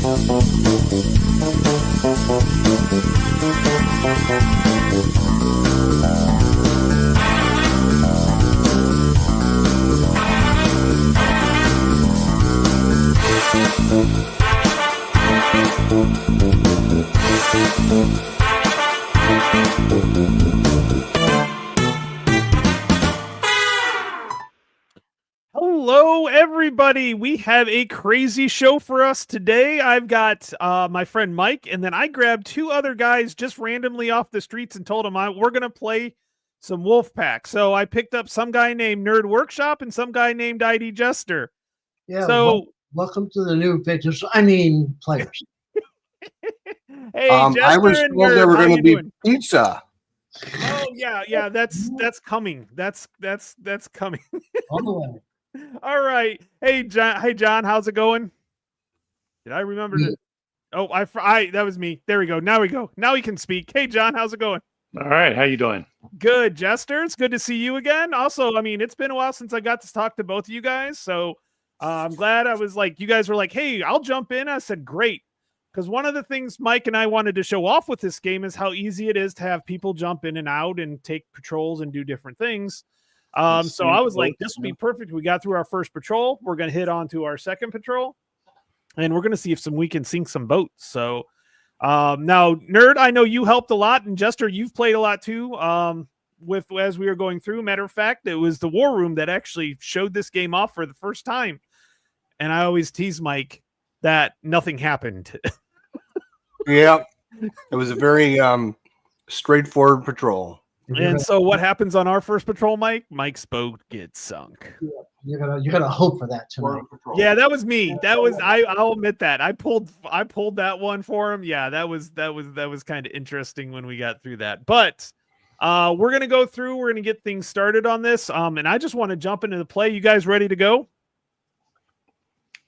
Hello, everybody. We have a crazy show for us today. I've got my friend Mike, and then I grabbed two other guys just randomly off the streets and told them we're going to play some Wolfpack. So I picked up some guy named NerdWorkshop and some guy named IDJESTER. Yeah. So welcome to the new victims. I mean, players. Hey, Jester, I was and told Nerd, there were how going you to be doing? pizza. Oh yeah, that's coming. That's coming. On the way. All right. Hey John, how's it going? Did I remember to? Oh, I that was me. There we go. Now he can speak. Hey John, how's it going? All right, how you doing? Good, Jester. It's good to see you again. Also, I mean, it's been a while since I got to talk to both of you guys, so I'm glad. I was like, you guys were like, "Hey, I'll jump in." I said, "Great," because one of the things Mike and I wanted to show off with this game is how easy it is to have people jump in and out and take patrols and do different things. So I was like, this will be perfect. We got through our first patrol. We're going to hit on to our second patrol, and we're going to see if we can sink some boats. So now, Nerd, I know you helped a lot, and Jester, you've played a lot too. As we were going through, matter of fact, it was the War Room that actually showed this game off for the first time. And I always tease Mike that nothing happened. Yeah, it was a very straightforward patrol. And so what happens on our first patrol, Mike? Mike's boat gets sunk. You're gonna hope for that tonight. Yeah, that was me. That was I'll admit that. I pulled that one for him. Yeah, that was kind of interesting when we got through that. But we're gonna go through, we're gonna get things started on this. And I just want to jump into the play. You guys ready to go?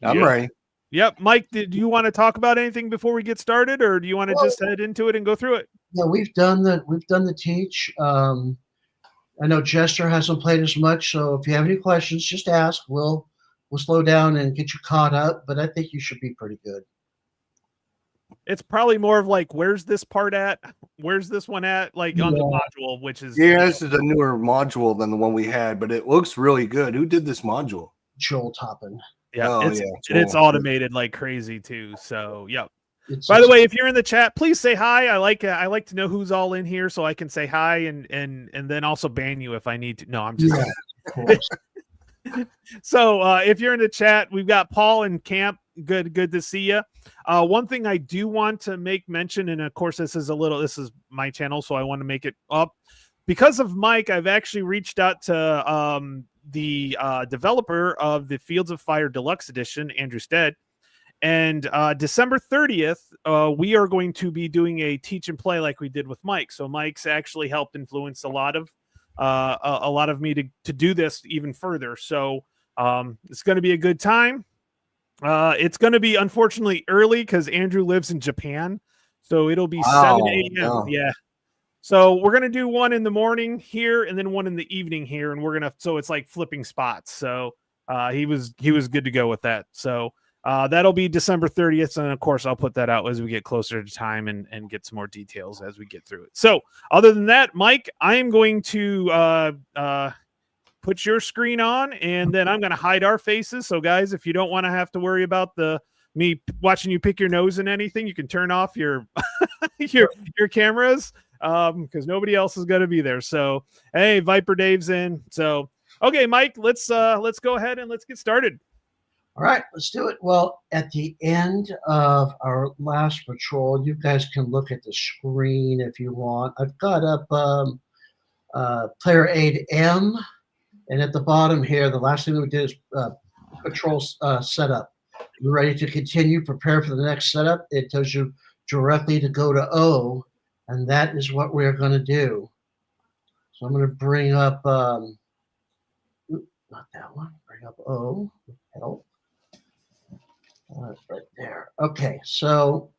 I'm ready. Yep. Mike, did you want to talk about anything before we get started, or do you want to just head into it and go through it? Yeah, we've done the teach. I know Jester hasn't played as much, so if you have any questions, just ask. We'll slow down and get you caught up, but I think you should be pretty good. It's probably more of like, where's this part at? Where's this one at? Like on the module, which is this is a newer module than the one we had, but it looks really good. Who did this module? Joel Toppin. Yeah, it's automated like crazy too. So, yep. By the way, if you're in the chat, please say hi. I like to know who's all in here so I can say hi and then also ban you if I need to. No, I'm just So if you're in the chat, we've got Paul and Camp. Good to see you. One thing I do want to make mention, and of course this is my channel, so I want to make it up. Because of Mike, I've actually reached out to the developer of the Fields of Fire Deluxe Edition, Andrew Stead. And December 30th, we are going to be doing a teach and play like we did with Mike. So Mike's actually helped influence a lot of me to do this even further. So it's going to be a good time. It's going to be unfortunately early because Andrew lives in Japan. So it'll be 7 a.m. No. Yeah. So we're going to do one in the morning here and then one in the evening here. And so it's like flipping spots. So he was good to go with that. So that'll be December 30th. And of course, I'll put that out as we get closer to time and get some more details as we get through it. So other than that, Mike, I am going to put your screen on and then I'm going to hide our faces. So guys, if you don't want to have to worry about me watching you pick your nose and anything, you can turn off your your cameras because nobody else is going to be there. So, hey, Viper Dave's in. So, okay, Mike, let's go ahead and let's get started. All right, let's do it. Well, at the end of our last patrol, you guys can look at the screen if you want. I've got up player aid M, and at the bottom here, the last thing we did is patrol setup. You're ready to continue, prepare for the next setup. It tells you directly to go to O, and that is what we're going to do. So I'm going to bring up, not that one, bring up O, help. Right there. Okay, so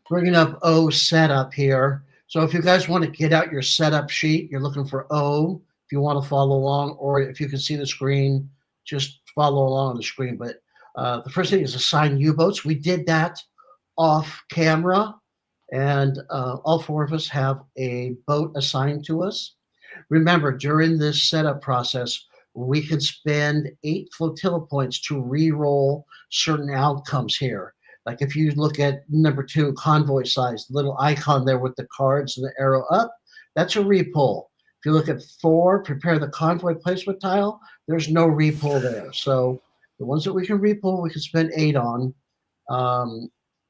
bringing up O setup here. So if you guys want to get out your setup sheet, you're looking for O. If you want to follow along, or if you can see the screen, just follow along on the screen. But The first thing is assign U-boats. We did that off camera, and all 4 of us have a boat assigned to us. Remember, during this setup process, we could spend 8 flotilla points to re-roll certain outcomes here. Like if you look at number 2, convoy size, the little icon there with the cards and the arrow up, that's a repull. If you look at 4, prepare the convoy placement tile, there's no repull there. So the ones that we can repull, we can spend 8 on.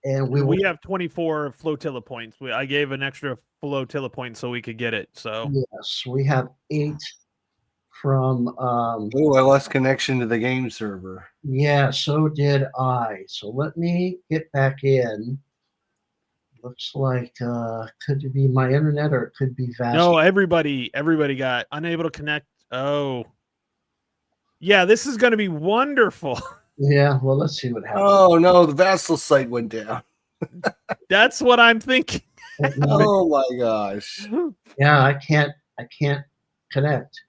And we have 24 flotilla points. I gave an extra flotilla point so we could get it. So yes, we have 8 from I lost connection to the game server. Yeah, so did I. So let me get back in. Looks like could it be my internet or it could be vast. No, everybody got unable to connect. Oh. Yeah, this is going to be wonderful. Yeah, well, let's see what happens. Oh no, the Vassal site went down. That's what I'm thinking. Oh my gosh. Yeah, I can't connect.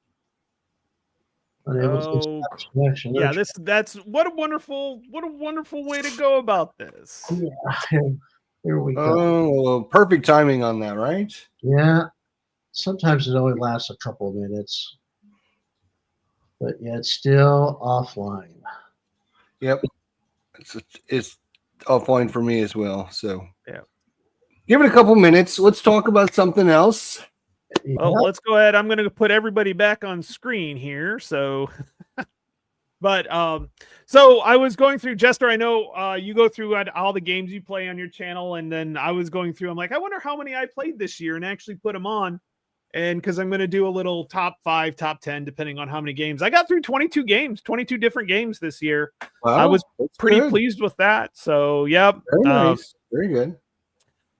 Unable to establish connection. Yeah, that's what a wonderful way to go about this. Yeah, here we go. Oh, perfect timing on that, right? Yeah. Sometimes it only lasts a couple of minutes. But yeah, it's still offline. Yep. It's offline for me as well. So yeah. Give it a couple minutes. Let's talk about something else. Well, let's go ahead. I'm going to put everybody back on screen here. So, but so I was going through, Jester, I know you go through all the games you play on your channel, and then I was going through, I'm like, I wonder how many I played this year, and actually put them on. And because I'm going to do a little top 5, top 10, depending on how many games. I got through 22 games, 22 different games this year. Wow, I was pretty pleased with that. So, yeah. Very nice. Very good.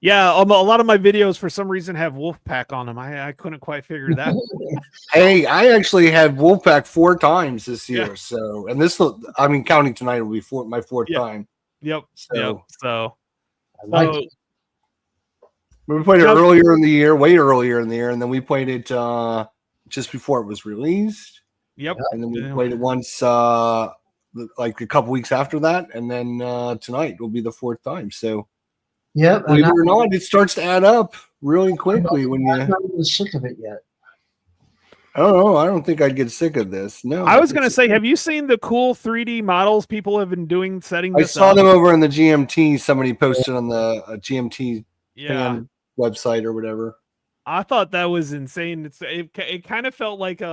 Yeah, a lot of my videos for some reason have Wolfpack on them. I couldn't quite figure that. Hey, I actually had Wolfpack 4 times this year. Yeah. So, and this, I mean, counting tonight will be my 4th time. Yep. So, yep. So, we played it earlier in the year, way earlier in the year, and then we played it just before it was released. Yep. And then we played it once, like a couple weeks after that, and then tonight will be the 4th time. So. Yeah, believe it or not, it starts to add up really quickly when you. I'm not even sick of it yet. I don't know. I don't think I'd get sick of this. No, I was going to say, have you seen the cool 3D models people have been doing setting this I saw up? them over in the GMT. Somebody posted on the GMT fan website or whatever. I thought that was insane. It kind of felt like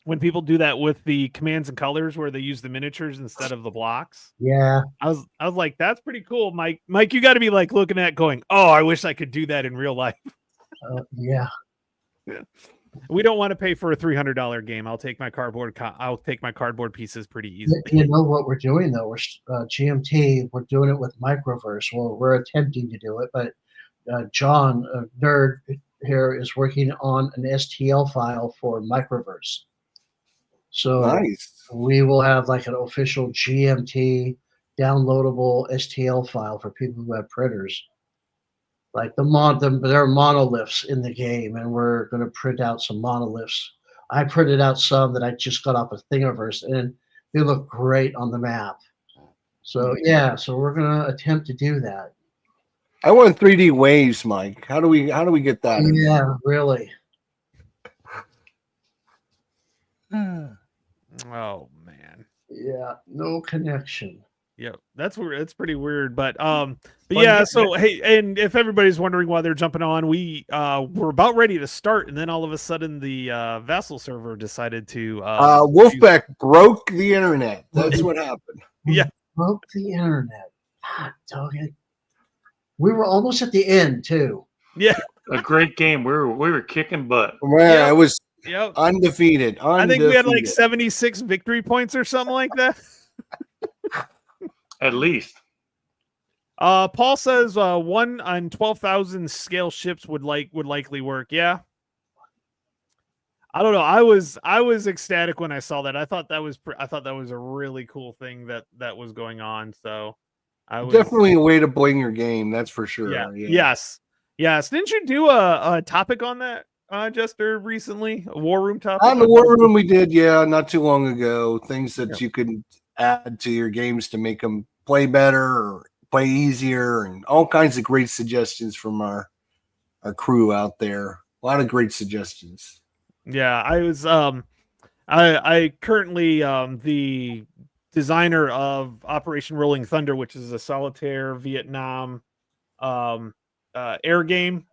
when people do that with the commands and colors where they use the miniatures instead of the blocks. Yeah. I was like, that's pretty cool, Mike. Mike, you got to be like looking at going, oh, I wish I could do that in real life. Yeah. We don't want to pay for a $300 game. I'll take my cardboard pieces pretty easily. You know what we're doing though? We're GMT. We're doing it with Microverse. Well, we're attempting to do it, but John, nerd here, is working on an STL file for Microverse. So nice. We will have like an official GMT downloadable STL file for people who have printers. Like there are monoliths in the game, and we're going to print out some monoliths. I printed out some that I just got off of Thingiverse, and they look great on the map. So yeah, so we're going to attempt to do that. I want 3D waves, Mike. How do we get that? Yeah, really. Oh man. Yeah, no connection. Yeah, that's weird. That's pretty weird. But yeah. So hey, and if everybody's wondering why they're jumping on, we're about ready to start, and then all of a sudden the Vassal server decided to Wolfpack broke the internet. That's what happened. Yeah, broke the internet. God dog it. We were almost at the end too. Yeah, a great game. We were kicking butt. Man, I was Yep. Undefeated. I think we had like 76 victory points or something like that. At least. Paul says 1 on 12,000 scale ships would likely work. Yeah. I don't know. I was ecstatic when I saw that. I thought that was a really cool thing that was going on. So I was definitely a way to bling your game. That's for sure. Yeah. Yeah. Yes. Didn't you do a topic on that? Jester, recently, a war room topic on the war room we did, not too long ago. Things that you could add to your games to make them play better or play easier, and all kinds of great suggestions from our crew out there. A lot of great suggestions. Yeah, I was I currently the designer of Operation Rolling Thunder, which is a solitaire Vietnam air game,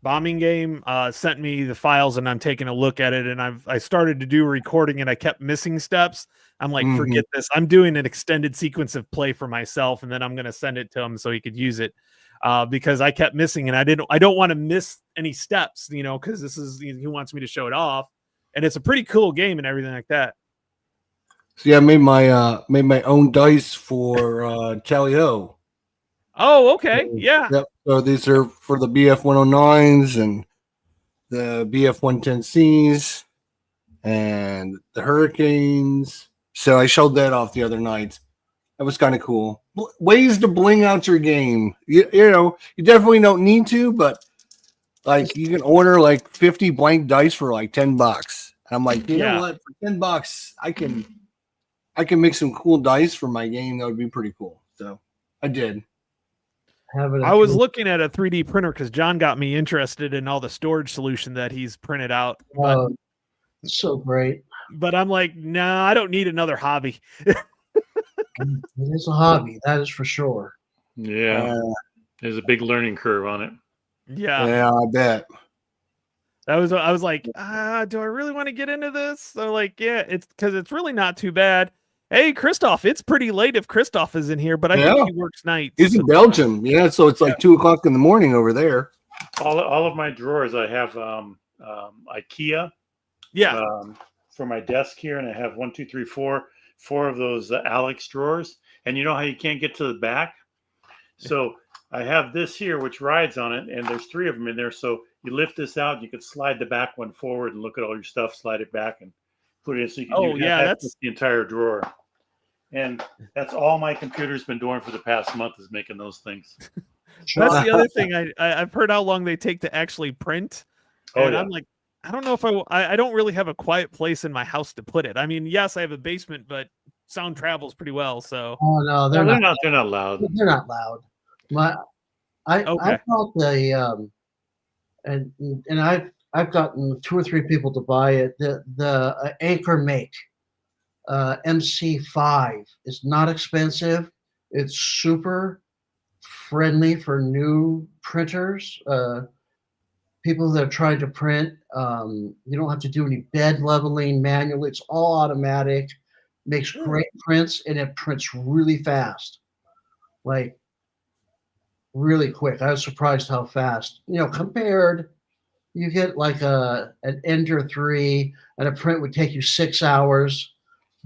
bombing game, sent me the files, and I'm taking a look at it, and I started to do recording, and I kept missing steps. I'm like, forget this. I'm doing an extended sequence of play for myself, and then I'm going to send it to him so he could use it, because I kept missing, and I don't want to miss any steps, because he wants me to show it off, and it's a pretty cool game and everything like that. So yeah, I made my own dice for Tally Ho. Oh, okay, yeah. Yep. So these are for the BF 109s and the BF 110Cs and the Hurricanes. So I showed that off the other night. That was kind of cool. Ways to bling out your game. You definitely don't need to, but like you can order like 50 blank dice for like $10. And I'm like, you know what? For $10, I can make some cool dice for my game. That would be pretty cool. So I did. I was looking at a 3D printer because John got me interested in all the storage solution that he's printed out. But, it's so great. But I'm like, nah, I don't need another hobby. It is a hobby, that is for sure. Yeah, there's a big learning curve on it. Yeah, I bet. I was like, do I really want to get into this? So like, yeah, it's because it's really not too bad. Hey, Christoph, it's pretty late if Christoph is in here, but I think he works nights. He's in Belgium. Yeah, so it's like 2 o'clock in the morning over there. All of my drawers, I have IKEA. Yeah. For my desk here, and I have 1, 2, 3, 4 of those Alex drawers. And you know how you can't get to the back? So I have this here, which rides on it, and there's 3 of them in there. So you lift this out, you could slide the back one forward and look at all your stuff, slide it back, and put it in. So you can that's the entire drawer. And that's all my computer's been doing for the past month, is making those things. That's the other thing. I've heard how long they take to actually print. And I'm like, I don't know if I don't really have a quiet place in my house to put it. I mean, yes, I have a basement, but sound travels pretty well. So no, they're not loud. They're not loud. I bought the and I've gotten 2 or 3 people to buy it. The Anchor Make MC5 is not expensive. It's super friendly for new printers. People that are trying to print, you don't have to do any bed leveling manually. It's all automatic. Makes great prints, and it prints really fast, like really quick. I was surprised how fast. Compared, you get like an Ender 3, and a print would take you 6 hours.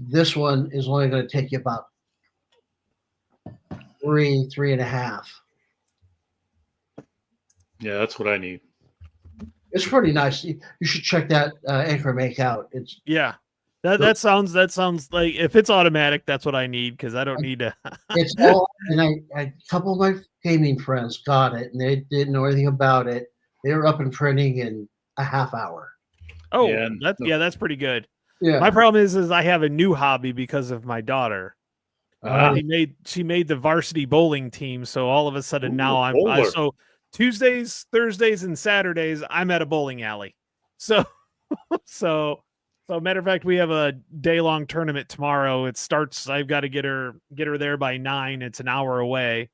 This one is only going to take you about 3.5. Yeah, that's what I need. It's pretty nice. You should check that Anchor Make out. It's that sounds like if it's automatic, that's what I need, because I don't need to. It's all, and a couple of my gaming friends got it, and they didn't know anything about it. They were up and printing in a half hour. Oh, that's pretty good. Yeah. My problem is I have a new hobby because of my daughter. She made the varsity bowling team, so all of a sudden now so Tuesdays, Thursdays, and Saturdays I'm at a bowling alley. So matter of fact, we have a day-long tournament tomorrow. It starts. I've got to get her there by 9. It's an hour away,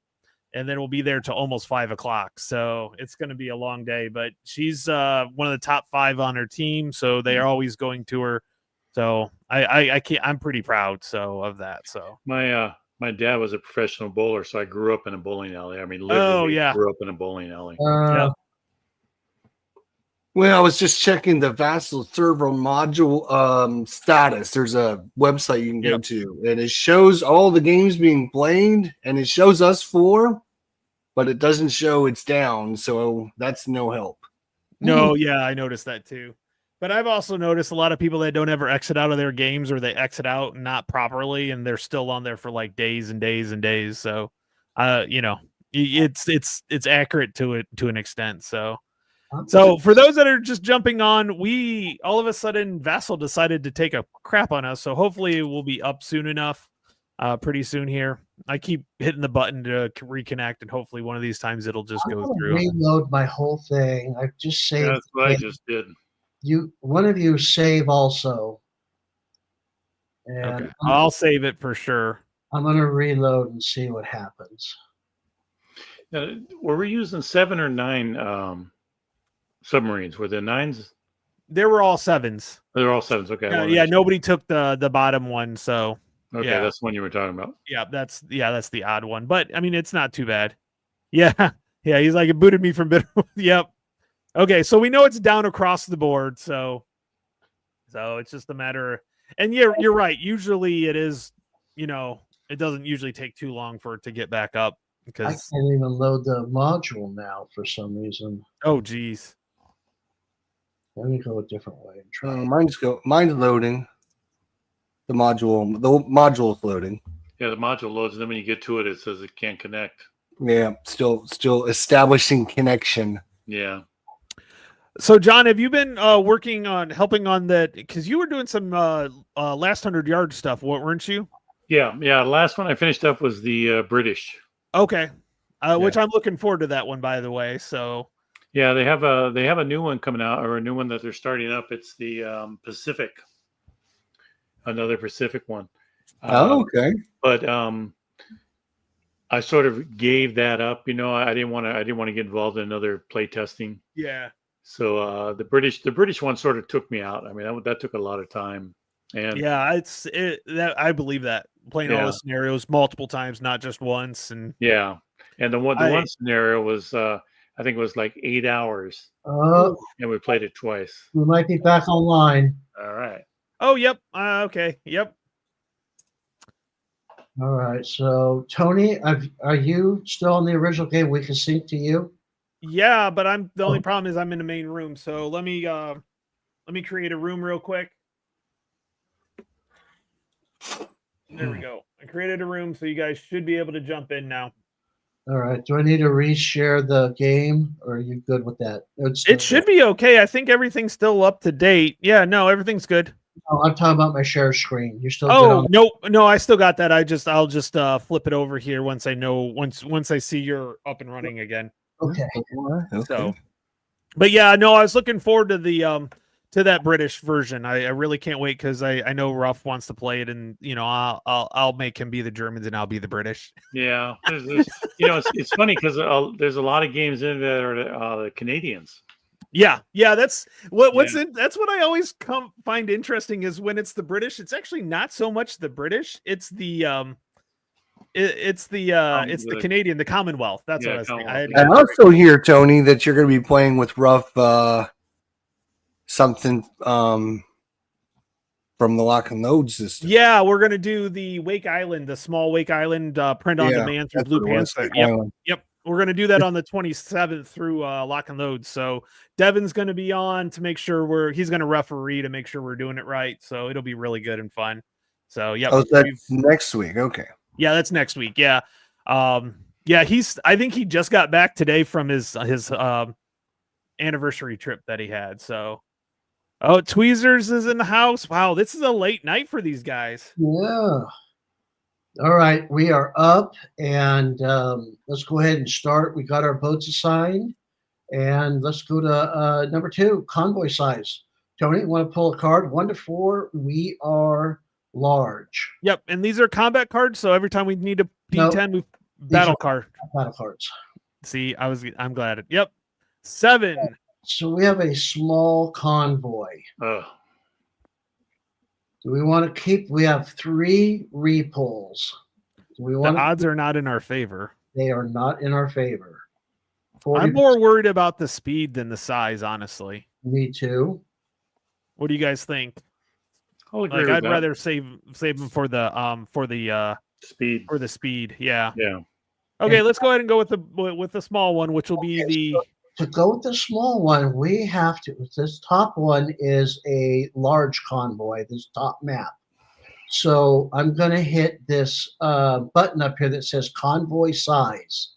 and then we'll be there till almost 5 o'clock. So it's going to be a long day. But she's one of the top 5 on her team, so they are always going to her. So I can't. I'm pretty proud of that. So my dad was a professional bowler, so I grew up in a bowling alley. I mean, literally grew up in a bowling alley. Well, I was just checking the Vassal server module status. There's a website you can go to, and it shows all the games being played, and it shows us 4, but it doesn't show it's down, so that's no help. No, I noticed that too. But I've also noticed a lot of people that don't ever exit out of their games, or they exit out not properly, and they're still on there for like days and days and days. So, it's accurate to an extent. So for those that are just jumping on, we all of a sudden Vassal decided to take a crap on us. So hopefully we'll be up soon enough. pretty soon here. I keep hitting the button to reconnect, and hopefully one of these times it'll just go through. Reload my whole thing. I just saved. Yeah, that's what I just did. One of you save also. And Okay. I'll save it for sure. I'm going to reload and see what happens. Were we using 7 or 9 submarines? Were the 9s? They were all 7s. They're all 7s. Okay. Yeah, nobody took the bottom one, so okay, yeah. That's the one you were talking about. Yeah, that's the odd one. But I mean, it's not too bad. Yeah. Yeah, he's like, it booted me from Bitter. Yep. Okay, so we know it's down across the board, so it's just a matter. And you're right. Usually it is, it doesn't usually take too long for it to get back up because I can't even load the module now for some reason. Oh geez. Let me go a different way and try. Mine's loading. The module's loading. Yeah, the module loads, and then when you get to it, it says it can't connect. Yeah, still establishing connection. Yeah. So, John, have you been helping on that? Because you were doing some last 100 yard stuff, weren't you? Yeah. Last one I finished up was the British. Okay, which I'm looking forward to that one, by the way. So, yeah, they have a new one coming out, or a new one that they're starting up. It's the Pacific, another Pacific one. Okay. But I sort of gave that up. I didn't want to get involved in another play testing. Yeah. So the British one sort of took me out. I mean, that took a lot of time. And yeah, I believe that playing all the scenarios multiple times, not just once. And yeah, and the one scenario was I think it was like 8 hours. Oh, and we played it twice. We might be back online. All right. Oh, yep. Okay. Yep. All right. So, Tony, are you still in the original game? We can sync to you. Yeah, but the only problem is I'm in the main room. So let me create a room real quick. There we go. I created a room, so you guys should be able to jump in now. All right. Do I need to reshare the game, or are you good with that? It should be okay. I think everything's still up to date. Yeah, no, everything's good. Oh, I'm talking about my share screen. You're still good on no, I still got that. I'll just flip it over here once I see you're up and running again. Okay. So, but yeah, no, I was looking forward to the to that British version. I really can't wait because I know Ruff wants to play it, and I'll make him be the Germans and I'll be the British. Yeah, it's funny because there's a lot of games in there that are the Canadians. Yeah, that's that's what I always find interesting is when it's the British. It's actually not so much the British. It's the it's the Canadian, the Commonwealth. That's what I was saying. I also hear, Tony, that you're going to be playing with Ruff something from the Lock and Load system. Yeah, we're going to do the Wake Island, the small Wake Island print on demand through Blue Panther. Yep. We're going to do that on the 27th through Lock and Load. So Devin's going to be on to make sure he's going to referee to make sure we're doing it right. So it'll be really good and fun. So yeah. Oh, that's next week. Okay. Yeah, that's next week. Yeah. I think he just got back today from his anniversary trip that he had. So, Tweezers is in the house. Wow, this is a late night for these guys. Yeah. All right, we are up, and let's go ahead and start. We got our boats assigned, and let's go to number 2, convoy size. Tony, you want to pull a card? 1 to 4, we are large. Yep, and these are combat cards, so every time we need a D10, we battle card. Battle cards. See, I'm glad. Yep, 7. So we have a small convoy. Do we want to keep? We have 3 repulls. The odds are not in our favor. They are not in our favor. I'm more worried about the speed than the size, honestly. Me too. What do you guys think? I'd rather save them for the speed. For the speed, yeah. Yeah. Okay, let's go ahead and go with the small one, which will be the. To go with the small one, we have to. This top one is a large convoy. This top map. So I'm going to hit this button up here that says convoy size.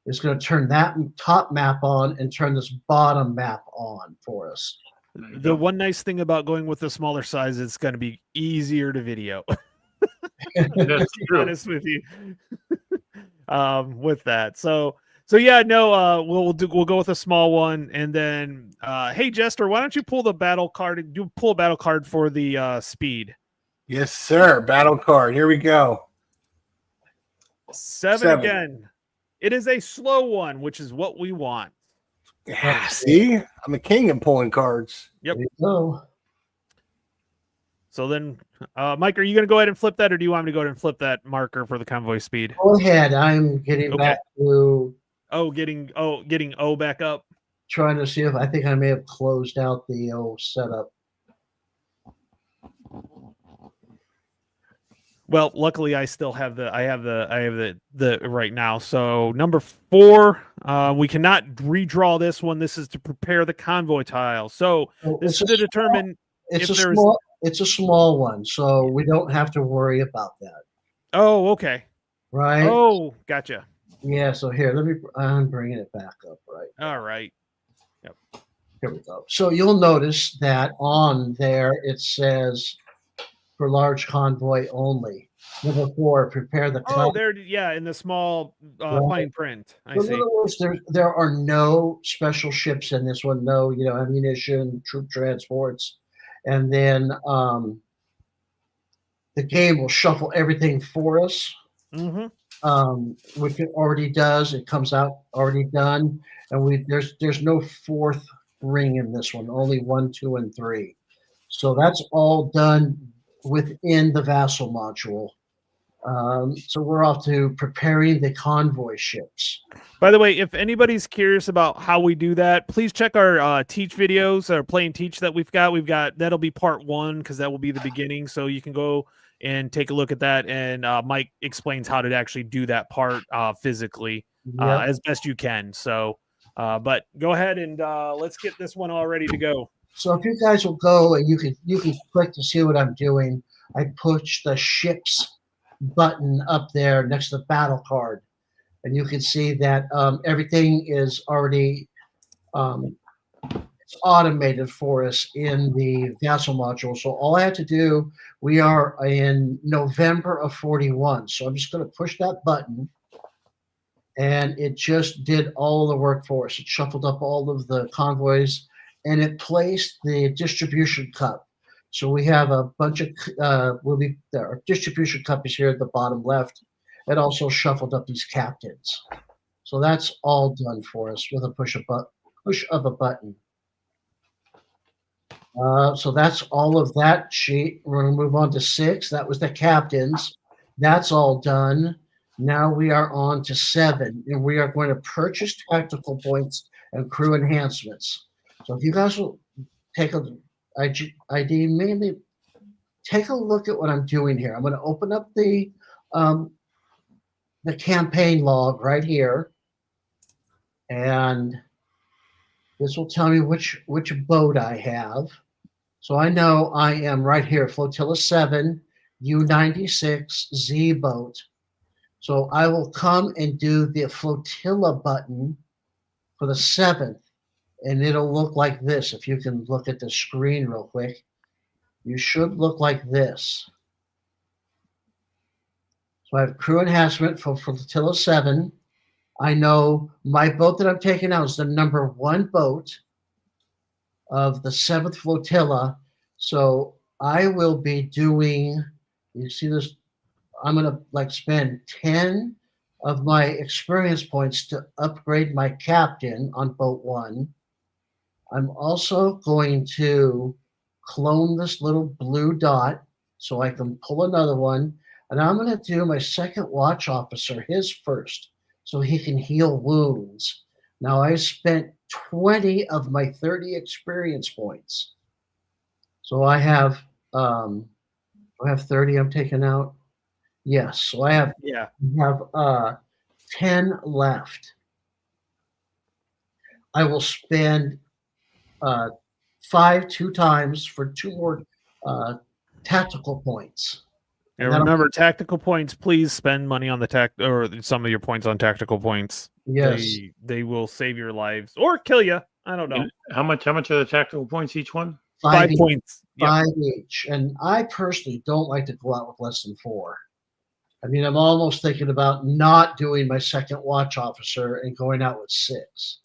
It's going to turn that top map on and turn this bottom map on for us. The one nice thing about going with the smaller size is it's going to be easier to video. That's be true. honest with you. With that. So yeah, no, we'll go with a small one, and then hey Jester, why don't you pull the battle card? Pull a battle card for the speed. Yes, sir. Battle card. Here we go. Seven again. It is a slow one, which is what we want. Yeah, see, I'm the king of pulling cards. Yep. There you go. So then, Mike, are you going to go ahead and flip that, or do you want me to go ahead and flip that marker for the convoy speed? Go ahead. I'm getting back to getting O back up. trying to see if I think I may have closed out the old setup. Well, luckily I still have the right now. So number 4, we cannot redraw this one. This is to prepare the convoy tile. So this is to determine if there's it's a small one, so we don't have to worry about that. Oh, okay. Right. Oh, gotcha. Yeah. So here, I'm bringing it back up. Right. All right. Yep. Here we go. So you'll notice that on there it says for large convoy only. Number 4, prepare the tile. Oh, there, yeah, in the small fine print. I see. In other words, there are no special ships in this one. No, ammunition, troop transports, and then the game will shuffle everything for us. Mm-hmm. Which it already does. It comes out already done, and there's no 4th ring in this one. Only 1, 2, and 3. So that's all done within the vassal module. So we're off to preparing the convoy ships. By the way, if anybody's curious about how we do that, please check our teach videos or play and teach that we've got. That'll be part 1 because that will be the beginning. So you can go and take a look at that. And Mike explains how to actually do that part physically as best you can. So, but go ahead and let's get this one all ready to go. So if you guys will go and you can click to see what I'm doing. I push the ships button up there next to the battle card, and you can see that everything is already it's automated for us in the vassal module. So all I have to do, we are in November of 41. So I'm just going to push that button, and it just did all the work for us. It shuffled up all of the convoys, and it placed the distribution cup. So we have a bunch of our distribution cup is here at the bottom left. It also shuffled up these captains. So that's all done for us with a push of a button. So that's all of that sheet. We're going to move on to 6. That was the captains. That's all done. Now we are on to 7, and we are going to purchase tactical points and crew enhancements. So if you guys will take ID, maybe take a look at what I'm doing here. I'm going to open up the campaign log right here, and this will tell me which boat I have. So I know I am right here, Flotilla 7, U-96 Z boat. So I will come and do the flotilla button for the 7th. And it'll look like this. If you can look at the screen real quick, you should look like this. So I have crew enhancement for Flotilla 7. I know my boat that I'm taking out is the number 1 boat of the 7th flotilla. So I will be doing, you see this, I'm going to spend 10 of my experience points to upgrade my captain on boat 1. I'm also going to clone this little blue dot so I can pull another one. And I'm going to do my 2nd watch officer, his first, so he can heal wounds. Now I spent 20 of my 30 experience points. So I have 30 I'm taking out. Yes, so I have 10 left. I will spend 5 2 times for 2 more tactical points. And remember, tactical points, please spend money on the or some of your points on tactical points. Yes. They will save your lives or kill you. I don't know. And how much are the tactical points each one? 5 points. 5 each. And I personally don't like to go out with less than 4. I mean, I'm almost thinking about not doing my second watch officer and going out with 6.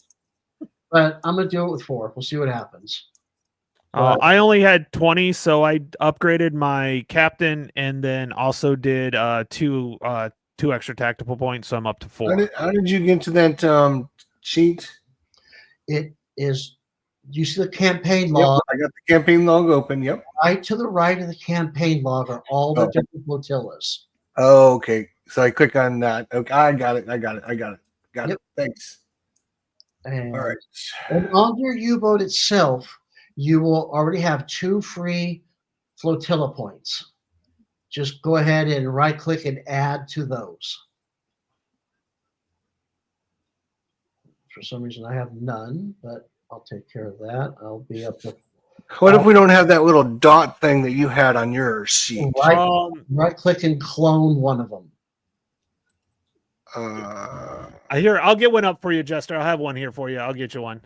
But I'm going to do it with 4. We'll see what happens. But I only had 20, so I upgraded my captain and then also did two extra tactical points, so I'm up to 4. How did you get to that sheet? it is, you see the campaign Yep, log. I got the campaign log open. Yep. Right to the right of the campaign log are all the different flotillas. Oh, okay. So I click on that. Okay, I got it. Got Yep. it. Thanks. And, All right. and on your U-boat itself, you will already have 2 free flotilla points. Just go ahead and right-click and add to those. For some reason, I have none, but I'll take care of that. I'll be up to. What if we don't have that little dot thing that you had on your sheet? Right-click and clone one of them. I'll get one up for you, Jester. I'll have one here for you. I'll get you one.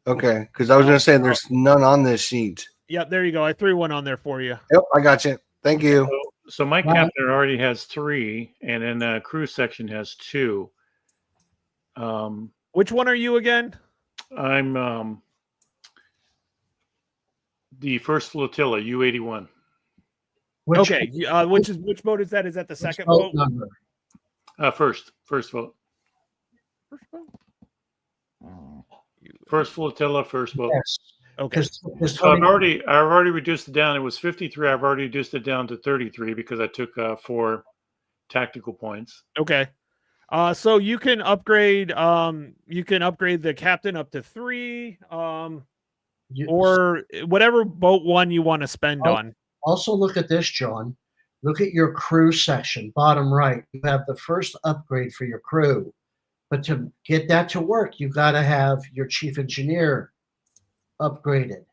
Okay, because I was going to say there's none on this sheet. Yep, there you go. I threw one on there for you. Yep, I got you. Thank you. So my captain already has 3, and then the crew section has 2. Which one are you again? I'm the first flotilla, U-81. Okay, which boat is that? Is that the second boat? Number? First vote. First flotilla, first boat. Yes. Okay. So I've already reduced it down. It was 53. I've already reduced it down to 33 because I took 4 tactical points. Okay. So you can upgrade the captain up to 3, or whatever boat one you want to spend on. Also look at this, John. Look at your crew section, bottom right. You have the first upgrade for your crew. But to get that to work, you got to have your chief engineer upgraded.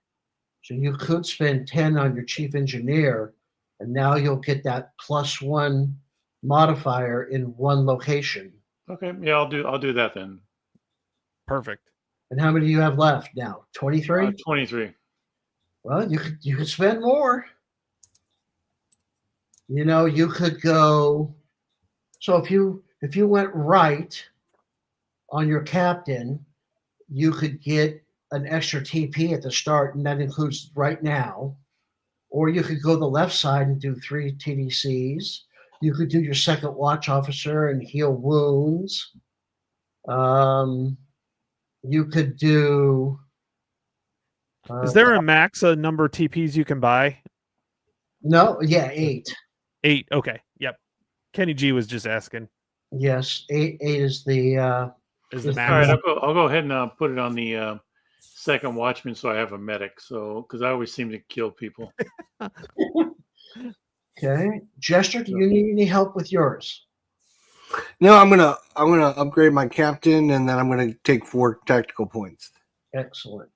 So you could spend 10 on your chief engineer, and now you'll get that +1 modifier in one location. Okay, yeah, I'll do that then. Perfect. And how many do you have left now? 23? 23. Well, you could spend more. You know, you could go. So if you went right on your captain, you could get an extra TP at the start, and that includes right now. Or you could go the left side and do 3 TDCs. You could do your second watch officer and heal wounds. You could do. Is there a max number of TPs you can buy? No, yeah, 8. 8. Okay. Yep. Kenny G was just asking. Yes, 8 is the max. All right, I'll go ahead and put it on the second watchman so I have a medic. So because I always seem to kill people. Okay, Jester, do you need any help with yours? No, I'm gonna upgrade my captain, and then I'm gonna take 4 tactical points. Excellent.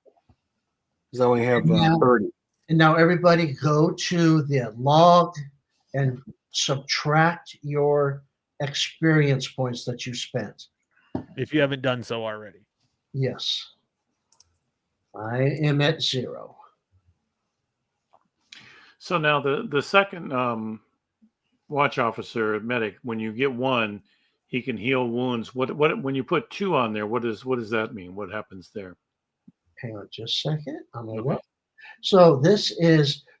Because I only have 30. And now everybody go to the log and subtract your experience points that you spent. If you haven't done so already. Yes. I am at 0. So now the second watch officer medic, when you get 1, he can heal wounds. What when you put 2 on there, what does that mean? What happens there? Hang on just a second. I'm gonna Okay. look. So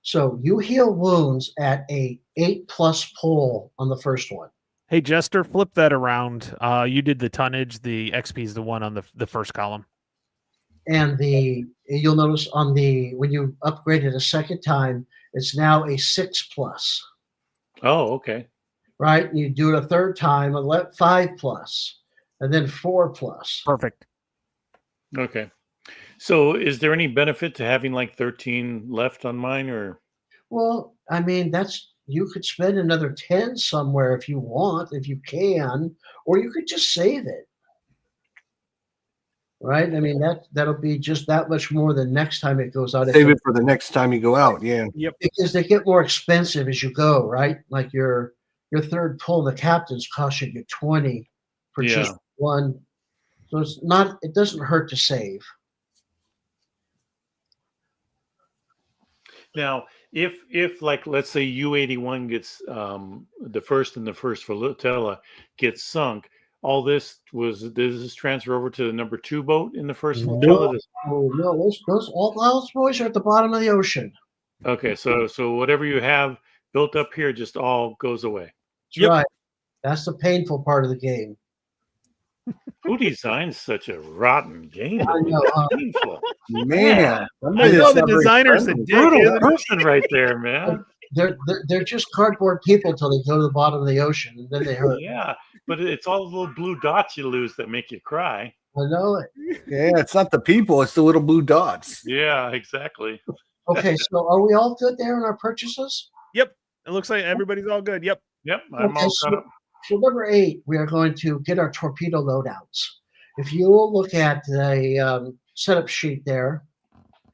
so you heal wounds at a 8+ pull on the first one. Hey, Jester, flip that around. You did the tonnage. The XP is the one on the first column. And you'll notice when you upgrade it a second time, it's now a 6+. Oh, okay. Right? You do it a third time, and let 5+, and then 4+. Perfect. Okay. So is there any benefit to having like 13 left on mine, or? Well, I mean, you could spend another 10 somewhere if you want, if you can, or you could just save it. Right? I mean, that'll be just that much more than next time it goes out. Save it for the next time you go out. Yeah. Yep. Because they get more expensive as you go, right? Like your third pull, the captain's costing you 20 for just 1. So it doesn't hurt to save. Now, if like let's say U-81 gets the first flotilla gets sunk, all this does this transfer over to the number 2 boat in the first flotilla? No, all those boys are at the bottom of the ocean. Okay, so whatever you have built up here just all goes away. That's right. That's the painful part of the game. Who designs such a rotten game? I know. Painful. Man, I know the designer's a dick. Brutal Isn't it? person right there, man. They're just cardboard people till they go to the bottom of the ocean, and then they hurt. Yeah, but it's all the little blue dots you lose that make you cry. I know it. Yeah, it's not the people; it's the little blue dots. Yeah, exactly. Okay, so are we all good there in our purchases? Yep. It looks like everybody's all good. Yep. Yep, I'm all caught up. So number 8, we are going to get our torpedo loadouts. If you will look at the setup sheet there,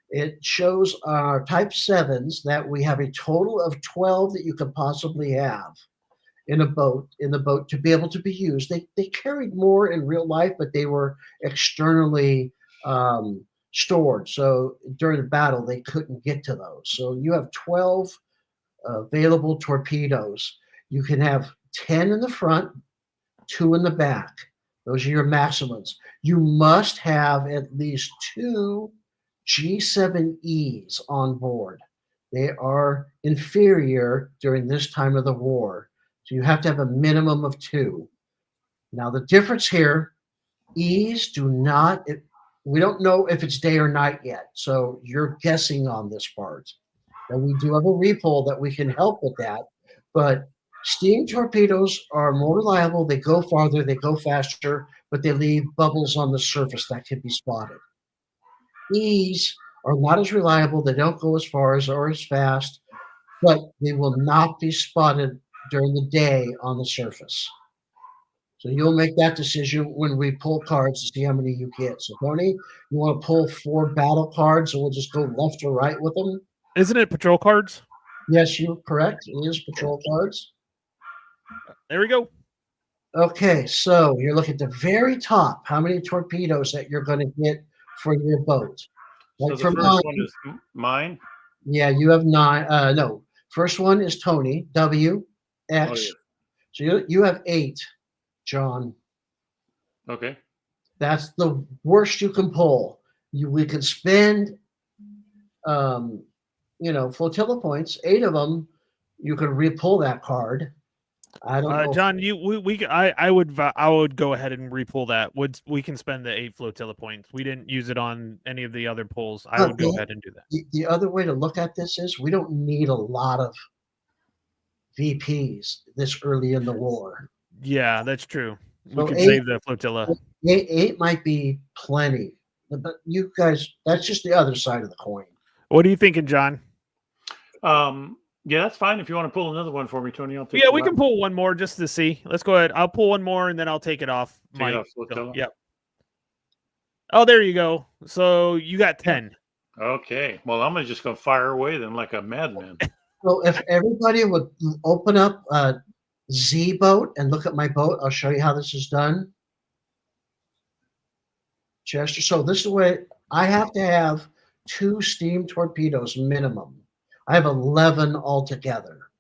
it shows our Type 7s that we have a total of 12 that you could possibly have in the boat to be able to be used. They carried more in real life, but they were externally stored. So during the battle, they couldn't get to those. So you have 12 available torpedoes. You can have 10 in the front, 2 in the back. Those are your maximums. You must have at least 2 G7Es on board. They are inferior during this time of the war. So you have to have a minimum of 2. Now the difference here, E's do not, we don't know if it's day or night yet. So you're guessing on this part. And we do have a repull that we can help with that. But steam torpedoes are more reliable. They go farther, they go faster, but they leave bubbles on the surface that can be spotted. E's are not as reliable. They don't go as far or as fast, but they will not be spotted during the day on the surface. So you'll make that decision when we pull cards to see how many you get. So Tony, you want to pull 4 battle cards and we'll just go left or right with them? Isn't it patrol cards? Yes, you're correct. It is patrol cards. There we go. Okay, so you're looking at the very top, how many torpedoes that you're going to get for your boat. Like so the first one is mine? Yeah, you have 9. No, first one is Tony, W, X. Oh, yeah. So you have 8, John. Okay. That's the worst you can pull. We can spend, flotilla points, 8 of them. You can repull that card. I don't know. John, I would go ahead and repull that. We can spend the 8 flotilla points. We didn't use it on any of the other pulls. I would go ahead and do that. The other way to look at this is we don't need a lot of VPs this early in the war. Yeah, that's true. So we can save the flotilla. 8 might be plenty, but you guys, that's just the other side of the coin. What are you thinking, John? Yeah, that's fine. If you want to pull another one for me, Tony, I'll take it. Yeah, we can pull one more just to see. Let's go ahead. I'll pull one more and then I'll take it off. Yep. Oh, there you go. So you got 10. Okay. Well, I'm just going to fire away then like a madman. So if everybody would open up a Z boat and look at my boat, I'll show you how this is done. Chester. So this is the way I have to have 2 steam torpedoes minimum. I have 11 altogether.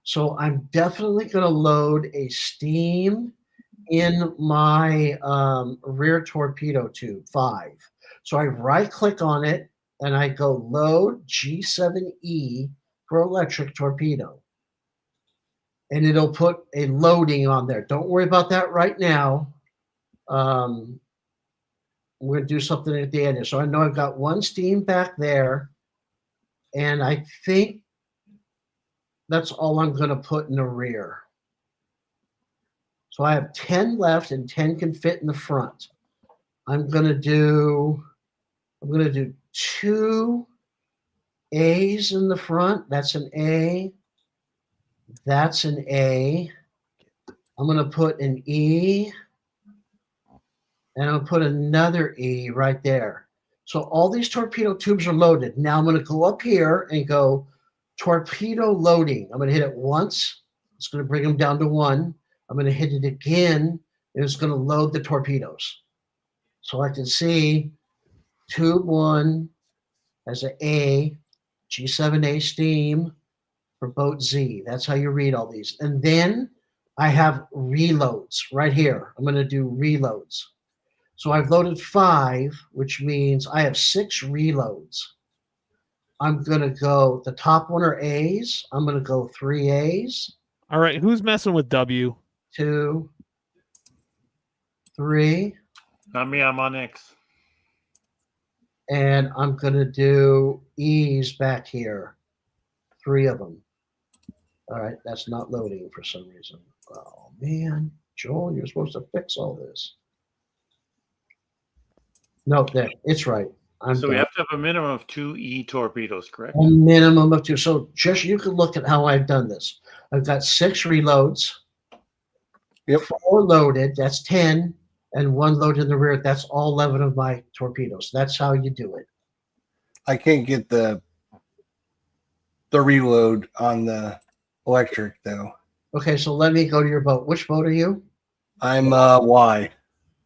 So I'm definitely going to load a steam in my rear torpedo tube, 5. So I right-click on it, and I go load G7E for electric torpedo. And it'll put a loading on there. Don't worry about that right now. We're going to do something at the end. So I know I've got 1 steam back there. And I think that's all I'm going to put in the rear. So I have 10 left and 10 can fit in the front. I'm going to do 2 A's in the front. That's an A. That's an A. I'm going to put an E. And I'll put another E right there. So all these torpedo tubes are loaded. Now I'm going to go up here and go torpedo loading. I'm going to hit it once. It's going to bring them down to 1. I'm going to hit it again, and it's going to load the torpedoes. So I can see tube 1 has an A, G7A steam for boat Z. That's how you read all these. And then I have reloads right here. I'm going to do reloads. So I've loaded 5, which means I have 6 reloads. I'm going to go, the top one are A's. I'm going to go 3 A's. All right. Who's messing with W? 2, 3. Not me. I'm on X. And I'm going to do E's back here. 3 of them. All right. That's not loading for some reason. Oh, man. Joel, you're supposed to fix all this. No, there. It's right. So we have to have a minimum of 2 E torpedoes, correct? A minimum of 2. So just you can look at how I've done this. I've got 6 reloads. Yep. 4 loaded. That's 10. And 1 loaded in the rear. That's all 11 of my torpedoes. That's how you do it. I can't get the reload on the electric though. Okay, so let me go to your boat. Which boat are you? I'm Y.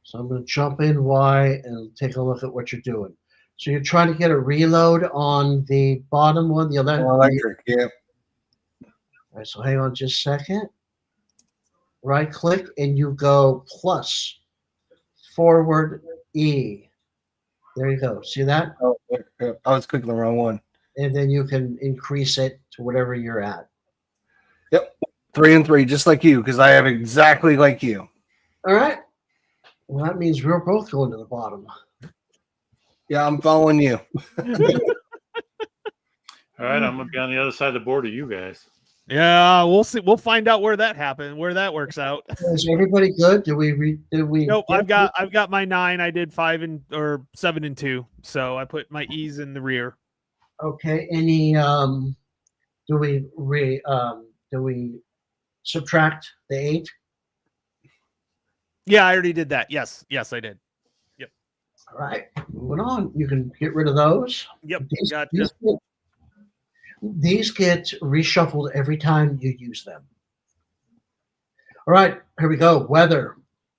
So I'm going to jump in Y and take a look at what you're doing. So you're trying to get a reload on the bottom one, the Electric, yeah. All right, so hang on just a second. Right click and you go plus forward E. There you go. See that? Oh, I was clicking the wrong one. And then you can increase it to whatever you're at. Yep. 3 and 3, just like you, because I have exactly like you. All right. Well, that means we're both going to the bottom. Yeah, I'm following you. All right, I'm gonna be on the other side of the board of you guys. Yeah, we'll see. We'll find out where that happened, where that works out. Is everybody good? Did we? Nope. I've got my 9. I did 5 or 7 and 2. So I put my E's in the rear. Okay. Any? Do we subtract the 8? Yeah, I already did that. Yes, I did. All right, moving on. You can get rid of those. Yep, Gotcha. These get reshuffled every time you use them. All right, here we go. Weather.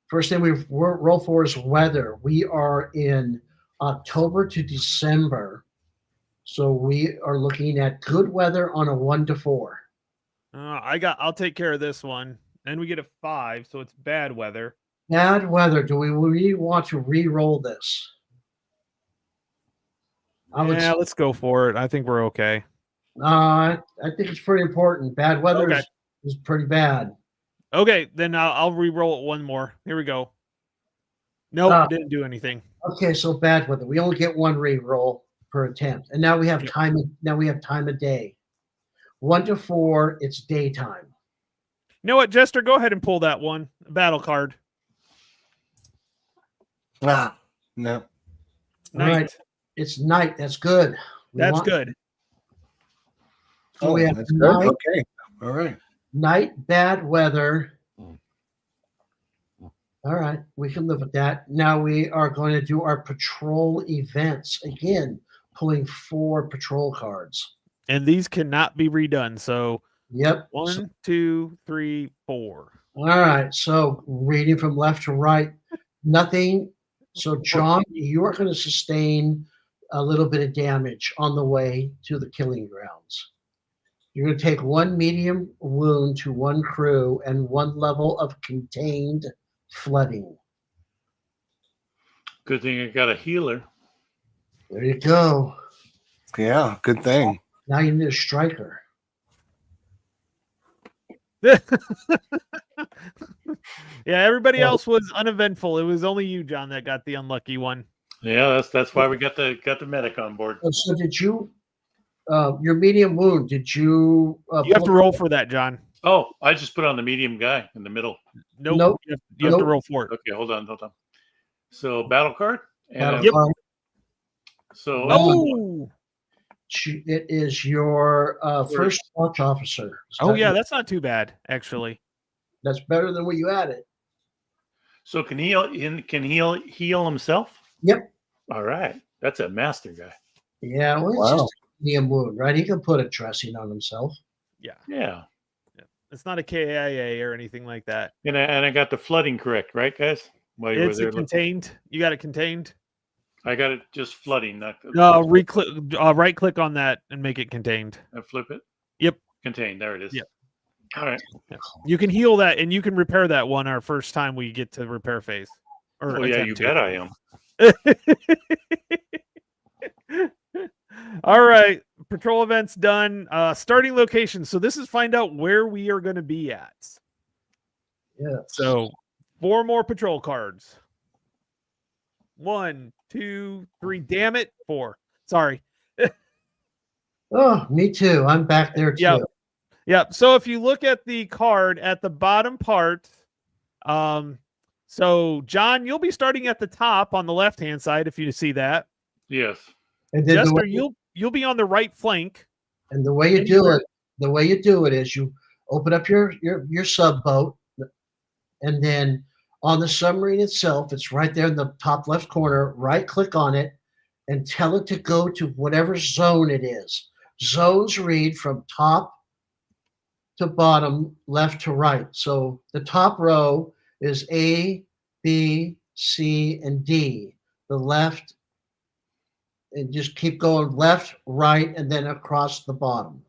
First thing we roll for is weather. We are in October to December, so we are looking at good weather on a 1 to 4. I'll take care of this one. Then we get a 5, so it's bad weather. Bad weather. Do we want to re-roll this? Let's go for it. I think we're okay. I think it's pretty important. Bad weather is pretty bad. Okay, then I'll re-roll it one more. Here we go. Nope, didn't do anything. Okay, so bad weather. We only get 1 re-roll per attempt, and now we have time. Now we have time of day. 1 to 4. It's daytime. You know what, Jester? Go ahead and pull that one battle card. No. Night. All right. It's night. That's good. That's good. So we have that's night, good. Okay. All right. Night, bad weather. All right. We can live with that. Now we are going to do our patrol events. Again, pulling 4 patrol cards. And these cannot be redone. So yep. 1, 2, 3, 4. All right. So reading from left to right, nothing. So John, you are going to sustain a little bit of damage on the way to the killing grounds. You're going to take 1 medium wound to 1 crew and 1 level of contained flooding. Good thing I got a healer. There you go. Yeah, good thing. Now you need a striker. Yeah, everybody else was uneventful. It was only you, John, that got the unlucky one. Yeah, that's why we got the medic on board. So did you, your medium wound, did you? You have to roll for that, John. Oh, I just put on the medium guy in the middle. Nope. You have to roll for it. Okay, hold on. So battle card. And Yep. So Oh, it is your first watch officer. yeah, that's not too bad, actually. That's better than what you added. So can he heal himself? Yep. All right, that's a master guy. Yeah, well, it's just a medium wound, right? He can put a dressing on himself. Yeah. It's not a KIA or anything like that. And I got the flooding correct, right, guys? While you It's were there contained. You got it contained. I got it just flooding. Not, right click on that and make it contained. flip it. Yep. Contained. There it is. Yep. All right. You can heal that, and you can repair that one our first time we get to repair phase. Or Oh yeah, you bet I am. All right, patrol events done. Starting location. So this is find out where we are going to be at. Yeah. So 4 more patrol cards. 1, 2, 3. Damn it, 4. Sorry. Oh, me too. I'm back there too. Yep. Yep. So if you look at the card at the bottom part, so John, you'll be starting at the top on the left-hand side if you see that. Yes. And then Jester, you'll be on the right flank. and the way you do it is you open up your sub boat, and then on the submarine itself, it's right there in the top left corner. Right click on it and tell it to go to whatever zone it is. Zones read from top to bottom, left to right. So the top row is A, B, C, and D. The left, and just keep going left, right, and then across the bottom.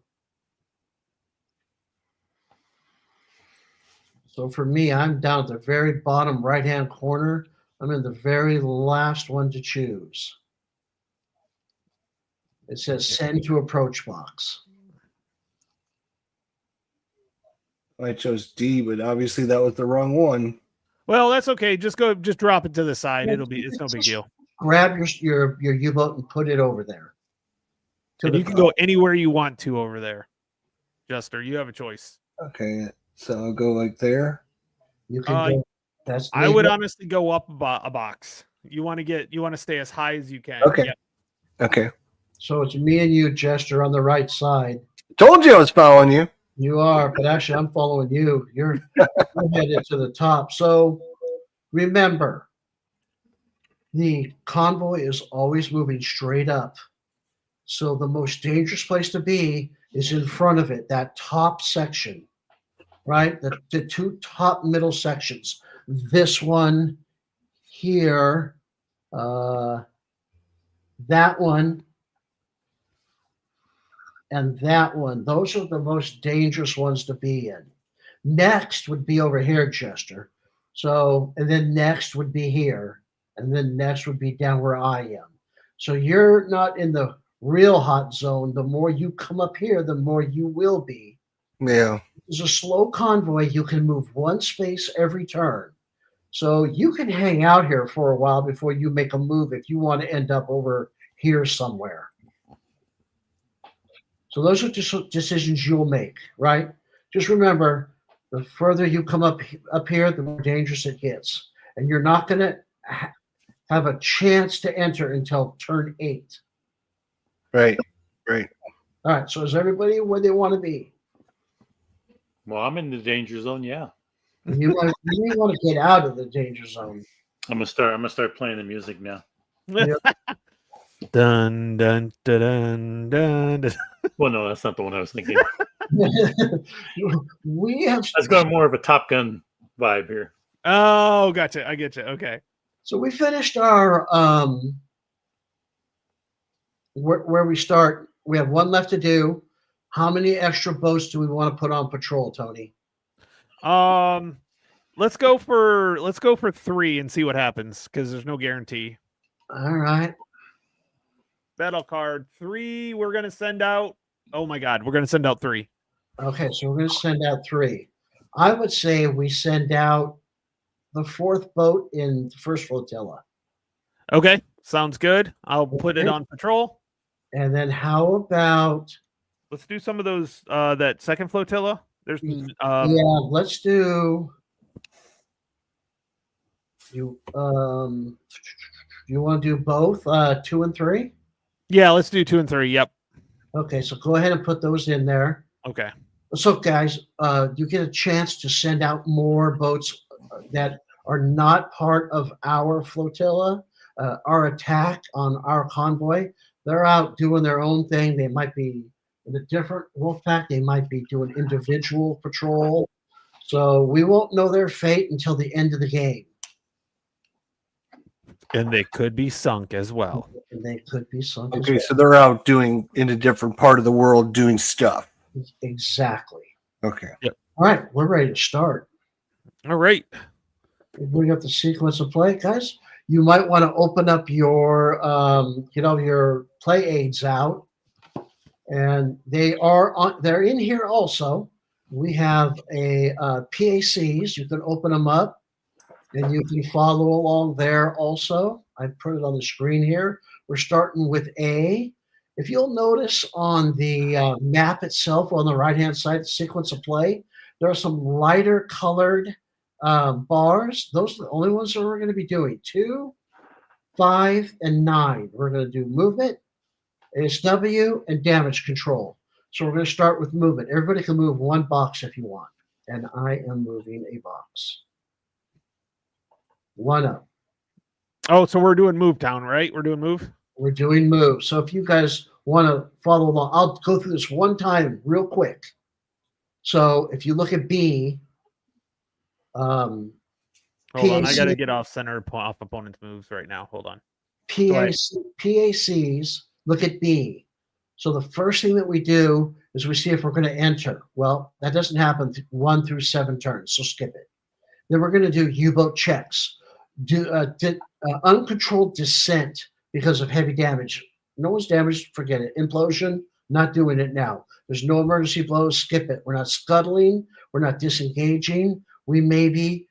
So for me, I'm down at the very bottom right-hand corner. I'm in the very last one to choose. It says send to approach box. I chose D, but obviously that was the wrong one. Well, that's okay. Just drop it to the side. It's no big deal. Grab your U-boat and put it over there. And you can go anywhere you want to over there. Jester, you have a choice. Okay, so I'll go like there. You can go, that's I would honestly go up a box. You want to stay as high as you can. Okay. Yep. Okay. So it's me and you, Jester, on the right side. Told you I was following you. You are, but actually I'm following you. You're headed to the top. So remember, the convoy is always moving straight up. So the most dangerous place to be is in front of it, that top section, right? The 2 top middle sections. This one here, that one, and that one. Those are the most dangerous ones to be in. Next would be over here, Chester. So, and then next would be here, and then next would be down where I am. So you're not in the real hot zone. The more you come up here, the more you will be. Yeah. It's a slow convoy. You can move 1 space every turn. So you can hang out here for a while before you make a move if you want to end up over here somewhere. So those are just decisions you'll make, right? Just remember, the further you come up here, the more dangerous it gets. And you're not going to have a chance to enter until turn 8. Right. Right. All right. So is everybody where they want to be? Well, I'm in the danger zone. Yeah. You may want to get out of the danger zone. I'm gonna start playing the music now. Dun, dun, dun, dun, dun, dun. Well, no, that's not the one I was thinking. We have. Let's go more of a Top Gun vibe here. Oh, gotcha. I get you. Okay. So we finished our where we start. We have 1 left to do. How many extra boats do we want to put on patrol, Tony? Let's go for 3 and see what happens because there's no guarantee. All right. Battle card 3. We're gonna send out. Oh my God, we're gonna send out 3. Okay, so we're going to send out 3. I would say we send out the 4th boat in the first flotilla. Okay, sounds good. I'll put it on patrol. And then how about? Let's do some of those. That second flotilla. There's yeah, let's do. You want to do both 2 and 3? Yeah, let's do 2 and 3. Yep. Okay, so go ahead and put those in there. Okay. So, guys, you get a chance to send out more boats that are not part of our flotilla, our attack on our convoy. They're out doing their own thing. They might be in a different Wolfpack. They might be doing individual patrol. So we won't know their fate until the end of the game. And they could be sunk as well. And they could be sunk. as Okay, well. so they're out doing in a different part of the world doing stuff. Exactly. Okay. All right, we're ready to start. All right. Bring up the sequence of play, guys. You might want to open up your, your play aids out, and they're in here also. We have a PACs. You can open them up, and you can follow along there also. I put it on the screen here. We're starting with A. If you'll notice on the map itself on the right-hand side, the sequence of play, there are some lighter colored bars. Those are the only ones that we're going to be doing. 2, 5, and 9. We're going to do movement, ASW, and damage control. So we're going to start with movement. Everybody can move one box if you want. And I am moving a box. 1 up. Oh, so we're doing Move Town, right? We're doing Move? We're doing move. So if you guys want to follow along, I'll go through this one time real quick. So if you look at B, Hold on, I got to get off center, off opponent's moves right now. Hold on. PACs, look at B. So the first thing that we do is we see if we're going to enter. Well, that doesn't happen 1 through 7 turns, so skip it. Then we're going to do U-boat checks. Do uncontrolled descent because of heavy damage. No one's damaged, forget it. Implosion, not doing it now. There's no emergency blows, skip it. We're not scuttling, we're not disengaging. We may be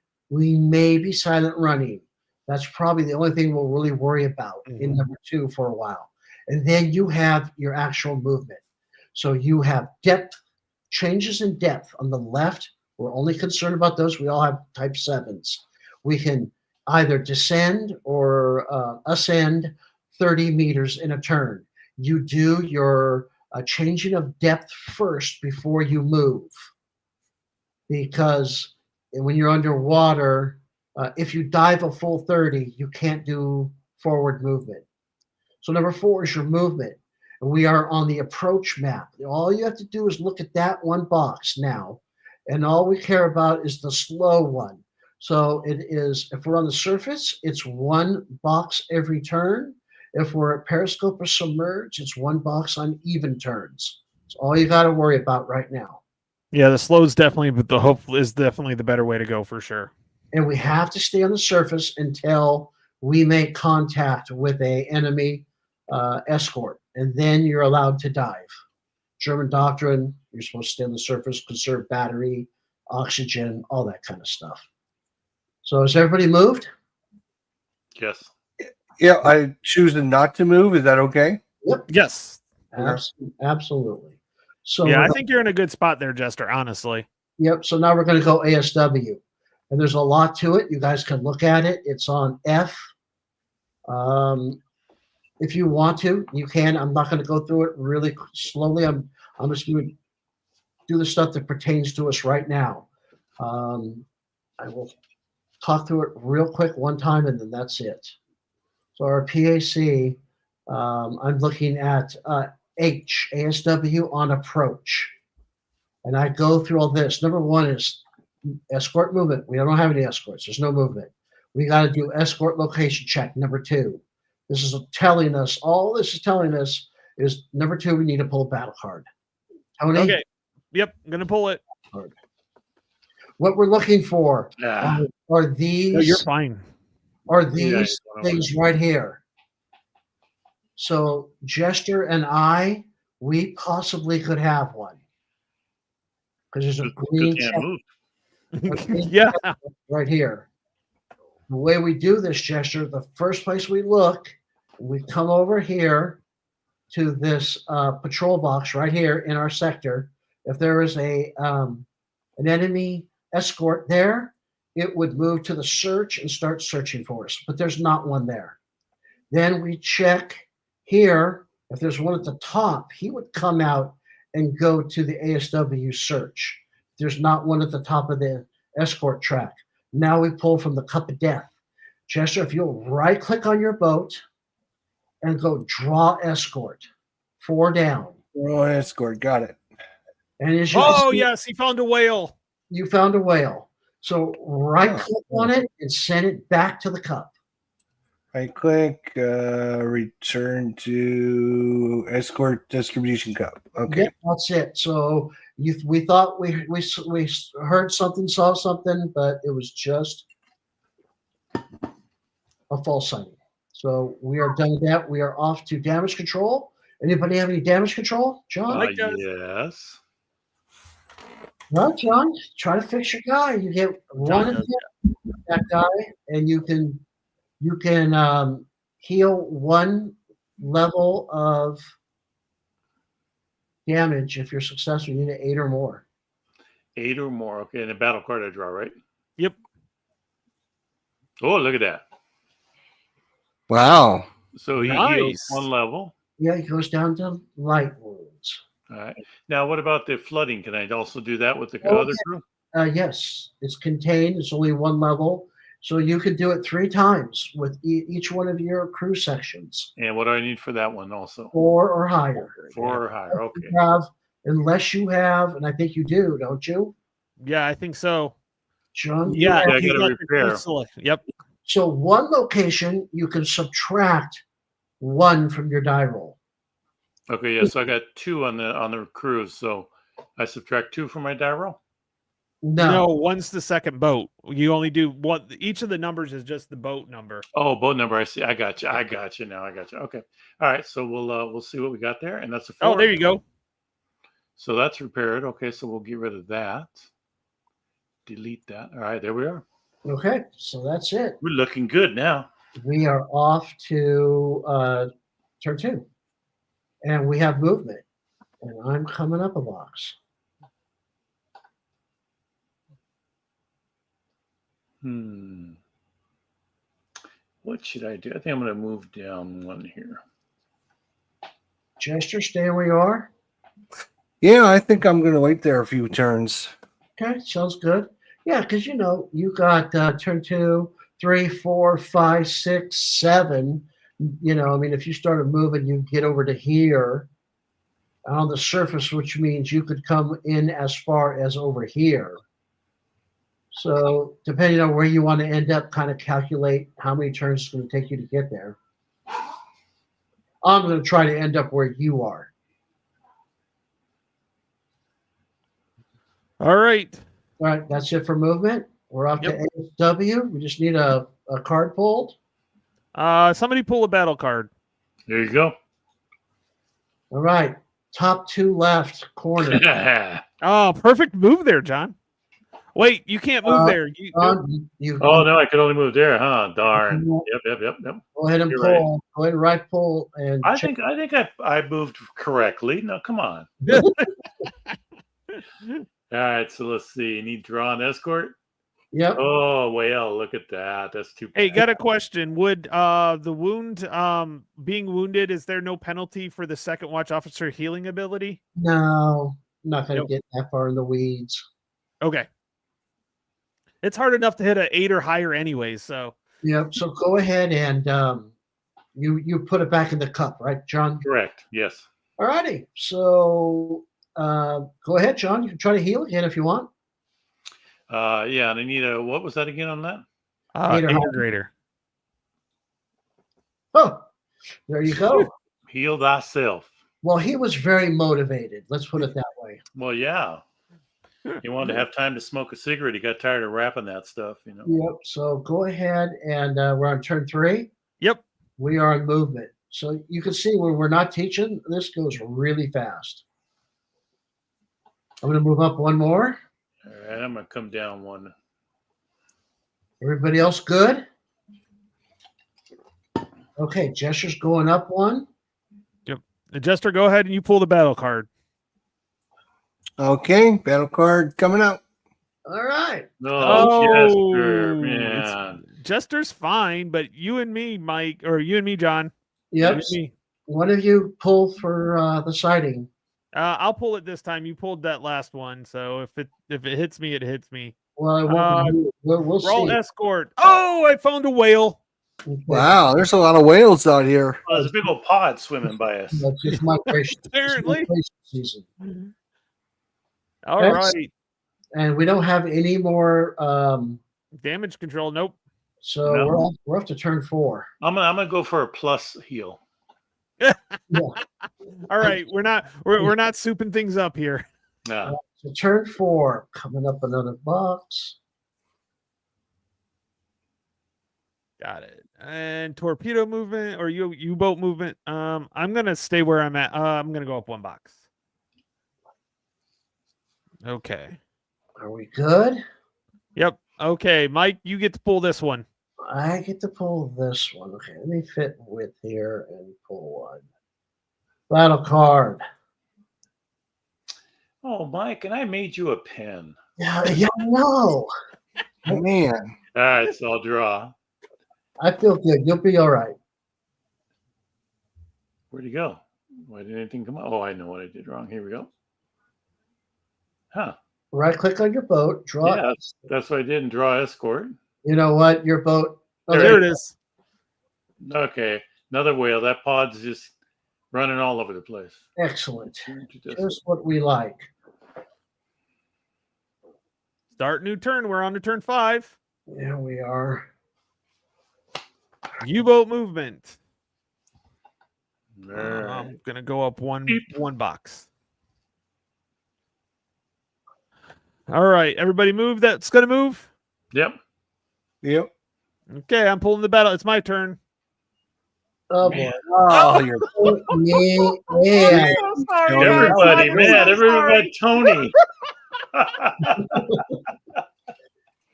silent running. That's probably the only thing we'll really worry about in number 2 for a while. And then you have your actual movement. So you have depth, changes in depth on the left. We're only concerned about those. We all have type 7s. We can either descend or ascend 30 meters in a turn. You do your changing of depth first before you move. Because when you're underwater, if you dive a full 30, you can't do forward movement. So number 4 is your movement. And we are on the approach map. All you have to do is look at that one box now. And all we care about is the slow one. So it is, if we're on the surface, it's 1 box every turn. If we're at periscope or submerged, it's 1 box on even turns. It's all you got to worry about right now. Yeah, the slow is definitely, but the hope is definitely the better way to go for sure. And we have to stay on the surface until we make contact with a enemy escort. And then you're allowed to dive. German doctrine, you're supposed to stay on the surface, conserve battery, oxygen, all that kind of stuff. So is everybody moved? Yes. Yeah, I choose not to move. Is that okay? Yep. Yes. Absolutely. So yeah, I think you're in a good spot there, Jester, honestly. Yep. So now we're going to go ASW. And there's a lot to it. You guys can look at it. It's on F. If you want to, you can. I'm not going to go through it really slowly. I'm just going to do the stuff that pertains to us right now. I will talk through it real quick one time, and then that's it. So our PAC, I'm looking at H, ASW on approach. And I go through all this. Number 1 is escort movement. We don't have any escorts. There's no movement. We got to do escort location check. Number 2. This is telling us, all this is telling us is number 2, we need to pull a battle card. Tony? Okay. Yep, I'm going to pull it. What we're looking for are these. No, you're fine. Are these things right here. So Jester and I, we possibly could have one. Because there's a green check. Yeah. Right here. The way we do this, Jester, the first place we look, we come over here to this patrol box right here in our sector. If there is an enemy escort there, it would move to the search and start searching for us. But there's not one there. Then we check here. If there's one at the top, he would come out and go to the ASW search. There's not one at the top of the escort track. Now we pull from the cup of death. Chester, if you'll right click on your boat and go draw escort, 4 down. Draw escort, got it. And as you see, yes, he found a whale. You found a whale. So right click on it and send it back to the cup. I click return to escort distribution cup. Okay. Yep, that's it. So we thought we heard something, saw something, but it was just a false sighting. So we are done with that. We are off to damage control. Anybody have any damage control, John? Mike does. Yes. Well, John, try to fix your guy. You get one does, hit that guy, and you can heal one level of damage if you're successful. You need 8 or more. 8 or more. Okay, and a battle card I draw, right? Yep. Oh, look at that. Wow. So he Nice. heals 1 level. Yeah, it goes down to light wounds. All right. Now, what about the flooding? Can I also do that with the Oh, other crew? Yes, it's contained. It's only 1 level. So you could do it 3 times with each one of your crew sections. And what do I need for that one also? 4 or higher. 4 or higher. Okay. Unless you have, and I think you do, don't you, Yeah, I think so. John? Yeah, I you gotta got the repair. crew select. Yep. So one location, you can subtract 1 from your die roll. Okay, yeah. So I got 2 on the cruise. So I subtract 2 from my die roll. No, one's the second boat. You only do one. Each of the numbers is just the boat number. Oh, boat number. I see. I got you. I got you now. I got you. Okay. All right. So we'll see what we got there, and that's a 4. Oh, there you go. So that's repaired. Okay. So we'll get rid of that. Delete that. All right. There we are. Okay, so that's it. We're looking good now. We are off to turn 2. And we have movement. And I'm coming up a box. What should I do? I think I'm going to move down 1 here. Jester, stay where you are. Yeah, I think I'm going to wait there a few turns. Okay, sounds good. Yeah, because you got turn 2, 3, 4, 5, 6, 7. If you started moving, you get over to here on the surface, which means you could come in as far as over here. So depending on where you want to end up, kind of calculate how many turns it's going to take you to get there. I'm going to try to end up where you are. All right. All right, that's it for movement. We're off to ASW. We just need a card pulled. Somebody pull a battle card. There you go. All right, top 2 left corner. Oh, perfect move there, John. Wait, you can't move there. Oh no, I could only move there, huh? Darn. Yep. Go ahead and You're pull. right. Go ahead and right pull. And I think I moved correctly. No, come on. All right, so let's see. You need draw and escort. Yep. Oh well, look at that. That's too bad. Hey, got a question. Would the wound being wounded, is there no penalty for the second watch officer healing ability? No, I'm not going to get that far in the weeds. Okay. It's hard enough to hit an 8 or higher anyways, so. Yep. So go ahead and you put it back in the cup, right, John? Correct. Yes. All righty. So go ahead, John. You can try to heal again if you want. Yeah, and I need a, what was that again on that? 8 or 8 higher. or greater. Oh, there you go. Heal thyself. Well, he was very motivated. Let's put it that way. Well, yeah. He wanted to have time to smoke a cigarette. He got tired of wrapping that stuff, Yep. So go ahead and we're on turn 3. Yep. We are in movement. So you can see when we're not teaching, this goes really fast. I'm going to move up 1 more. All right, I'm going to come down 1. Everybody else good? Okay, Jester's going up 1. Yep. Jester, go ahead and you pull the battle card. Okay, battle card coming out. All right. Jester, man. Jester's fine, but you and me, Mike, or you and me, John. Yep. Me. One of you pull for the sighting. I'll pull it this time. You pulled that last one, so if it hits me, it hits me. Well, it won't we'll roll see. escort. Oh, I found a whale. Okay. Wow, there's a lot of whales out here. Oh, there's a big old pod swimming by us. That's just migration. Apparently. It's migration season. All That's- right. And we don't have any more Damage control. Nope. So No. we're up to turn 4. I'm gonna go for a plus heal. Yeah. All right, we're not souping things up here. No. So turn 4, coming up another box. Got it. And torpedo movement or U-boat movement. I'm gonna stay where I'm at. I'm gonna go up 1 box. Okay. Are we good? Yep. Okay, Mike, you get to pull this one. I get to pull this one. Okay, let me fit with here and pull one. Battle card. Oh, Mike, and I made you a pen. Yeah, no. Man. All right, so I'll draw. I feel good. You'll be all right. Where'd he go? Why didn't anything come up? Oh, I know what I did wrong. Here we go. Huh. Right click on your boat, draw. Yeah, that's what I did and draw escort. You know what? Your boat. Oh, there it is. Okay, another whale. That pod's just running all over the place. Excellent. Just what we like. Start new turn. We're on to turn 5. There we are. U-boat movement. All right. I'm gonna go up one box. All right, everybody move. That's gonna move. Yep. Yep. Okay, I'm pulling the battle. It's my turn. Oh Man. boy. Oh, you're Yeah. I'm so sorry. Everybody, I'm man, so everybody, Tony.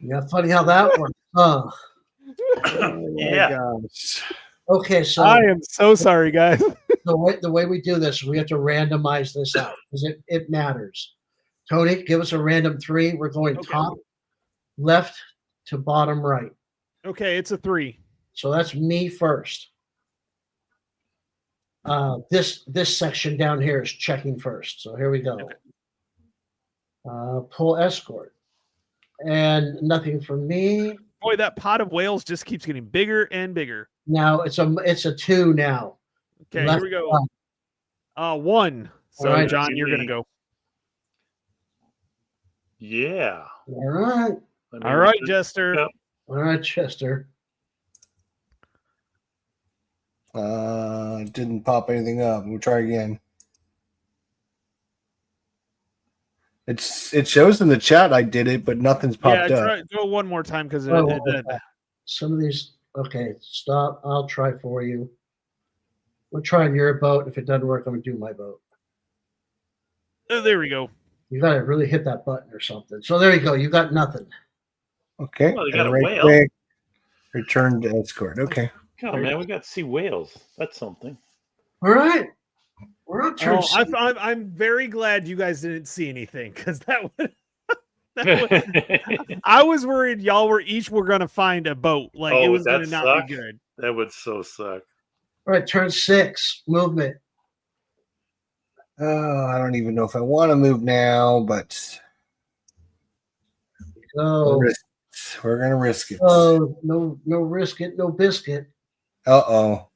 Yeah, funny how that works. Huh. Yeah. gosh. Okay, so I am so sorry, guys. the way we do this, we have to randomize this out because it matters. Tony, give us a random 3. We're going Okay. top left to bottom right. Okay, it's a 3. So that's me first. This section down here is checking first. So here we go. Pull escort. And nothing for me. Boy, that pot of whales just keeps getting bigger and bigger. Now it's a 2 now. Okay, Left here we go. 1. So, All right. John, you're gonna go. Yeah. All right. All right, Jester. Yep. All right, Chester. Didn't pop anything up. We'll try again. It shows in the chat I did it, but nothing's popped up. Go one more time because Some of these. Okay, stop. I'll try for you. We're trying your boat. If it doesn't work, I'm gonna do my boat. there we go. You gotta really hit that button or something. So there you go. You got nothing. Okay. Well, you got a right whale. quick. Return to escort. Okay. Oh man, we got to see whales. That's something. All right. We're on turn. I'm very glad you guys didn't see anything because that would. I was worried y'all were gonna find a boat. Like it was gonna not be good. That would so suck. All right, turn 6. Movement. I don't even know if I want to move now, but Go. we're gonna risk it. Oh, no risk it, no biscuit. Uh-oh.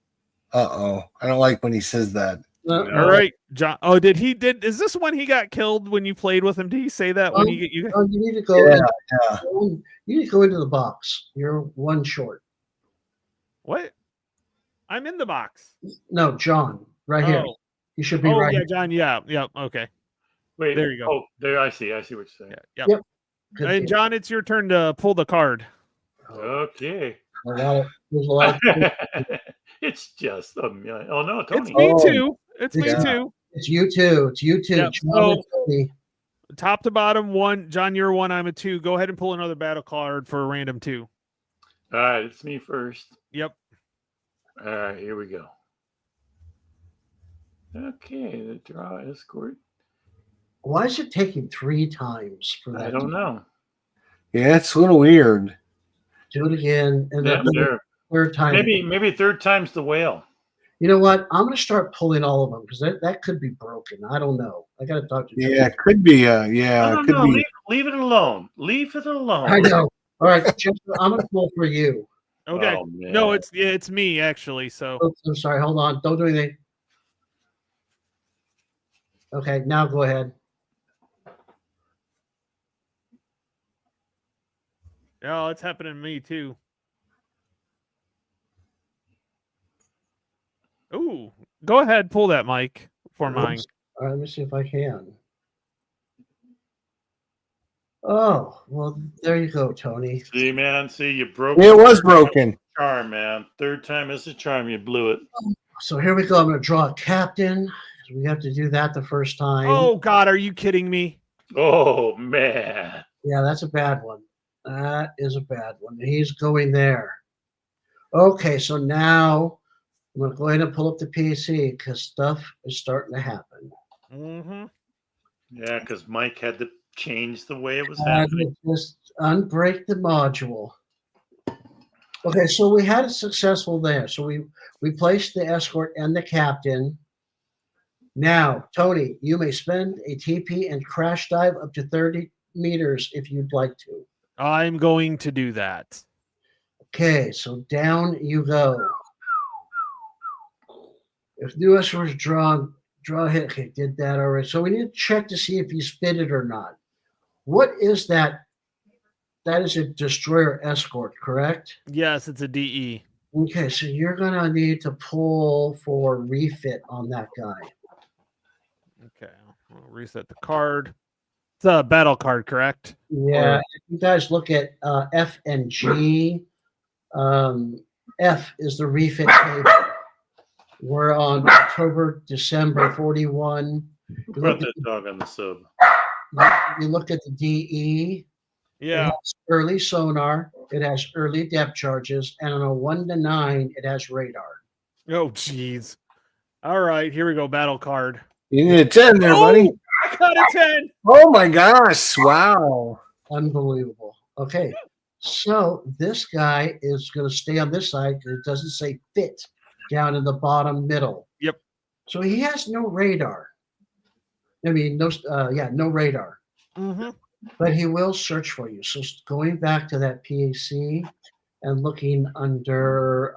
I don't like when he says that. All right, John. Oh, is this when he got killed when you played with him? Did he say that when you need to go Yeah. you need to go into the box. You're 1 short. What? I'm in the box. No, John, right here. You should be right. Yeah, John. Yeah. Okay. Wait, there you go. Oh, there I see. I see what you're saying. Yeah. Yep. And John, it's your turn to pull the card. Okay. There's a lot of It's just a million. Oh no, Tony. It's me too. It's me too. It's you too. It's you too. Yep. John and Tony. Top to bottom, 1. John, you're 1. I'm a 2. Go ahead and pull another battle card for a random 2. All right, it's me first. Yep. All right, here we go. Okay, the draw escort. Why is it taking 3 times for that? I don't know. Yeah, it's a little weird. Do it again, and then Sure. third time. Maybe third time's the whale. You know what? I'm going to start pulling all of them because that could be broken. I don't know. I got to talk to you. Yeah, it could be. No, It could be. leave it alone. Leave it alone. I know. All right, Chester, I'm going to pull for you. Okay. Oh, man. No, it's me actually. So Oops, I'm sorry. Hold on. Don't do anything. Okay, now go ahead. oh, it's happening to me too. Go ahead, pull that mic for mine. All right, let me see if I can. Oh, well, there you go, Tony. See, man. See, you broke It was broken. charm, man. Third time is the charm. You blew it. So here we go. I'm going to draw a captain. We have to do that the first time. Oh God, are you kidding me? Oh, man. Yeah, that's a bad one. That is a bad one. He's going there. Okay, so now I'm going to go ahead and pull up the PC because stuff is starting to happen. Mm-hmm. Yeah, because Mike had to change the way it was I happening. just unbreak the module. Okay, so we had it successful there. So we placed the escort and the captain. Now, Tony, you may spend a TP and crash dive up to 30 meters if you'd like to. I'm going to do that. Okay, so down you go. If new escort was draw a hit. Okay, did that already. So we need to check to see if he's fitted or not. What is that? That is a destroyer escort, correct? Yes, it's a DE. Okay, so you're gonna need to pull for refit on that guy. Okay, I'll reset the card. It's a battle card, correct? Yeah, if you guys look at F and G, F is the refit table. We're on October, December 41. Who brought that dog on the sub? You look at the DE. Yeah. It has early sonar. It has early depth charges, and on a 1 to 9, it has radar. Oh, jeez. All right, here we go. Battle card. You need a 10 there, buddy. I got a 10. Oh my gosh. Wow. Unbelievable. Okay, so this guy is going to stay on this side because it doesn't say fit down in the bottom middle. Yep. So he has no radar. I mean, no radar. Mm-hmm. But he will search for you. So going back to that PAC and looking under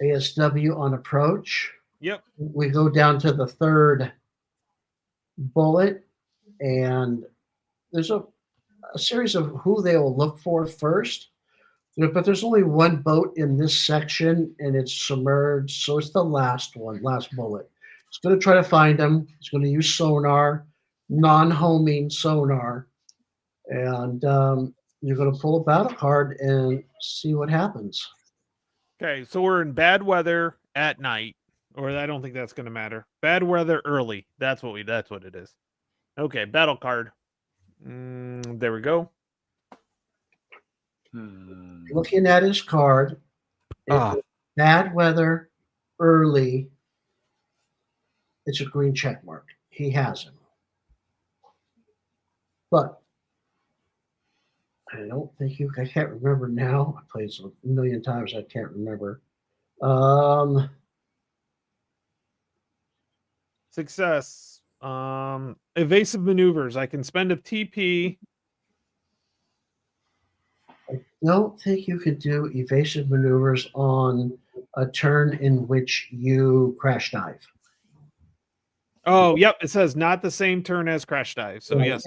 ASW on approach. Yep. We go down to the third bullet, and there's a series of who they will look for first. But there's only one boat in this section, and it's submerged. So it's the last bullet. It's going to try to find them. It's going to use sonar, non-homing sonar, and you're going to pull a battle card and see what happens. Okay, so we're in bad weather at night, or I don't think that's going to matter. Bad weather early. That's what it is. Okay, battle card. There we go. Looking at his card, bad weather early. It's a green check mark. He has him. But I don't think I can't remember now. I played this a million times. I can't remember. Success. Evasive maneuvers. I can spend a TP. I don't think you could do evasive maneuvers on a turn in which you crash dive. Oh, yep. It says not the same turn as crash dive. So yes,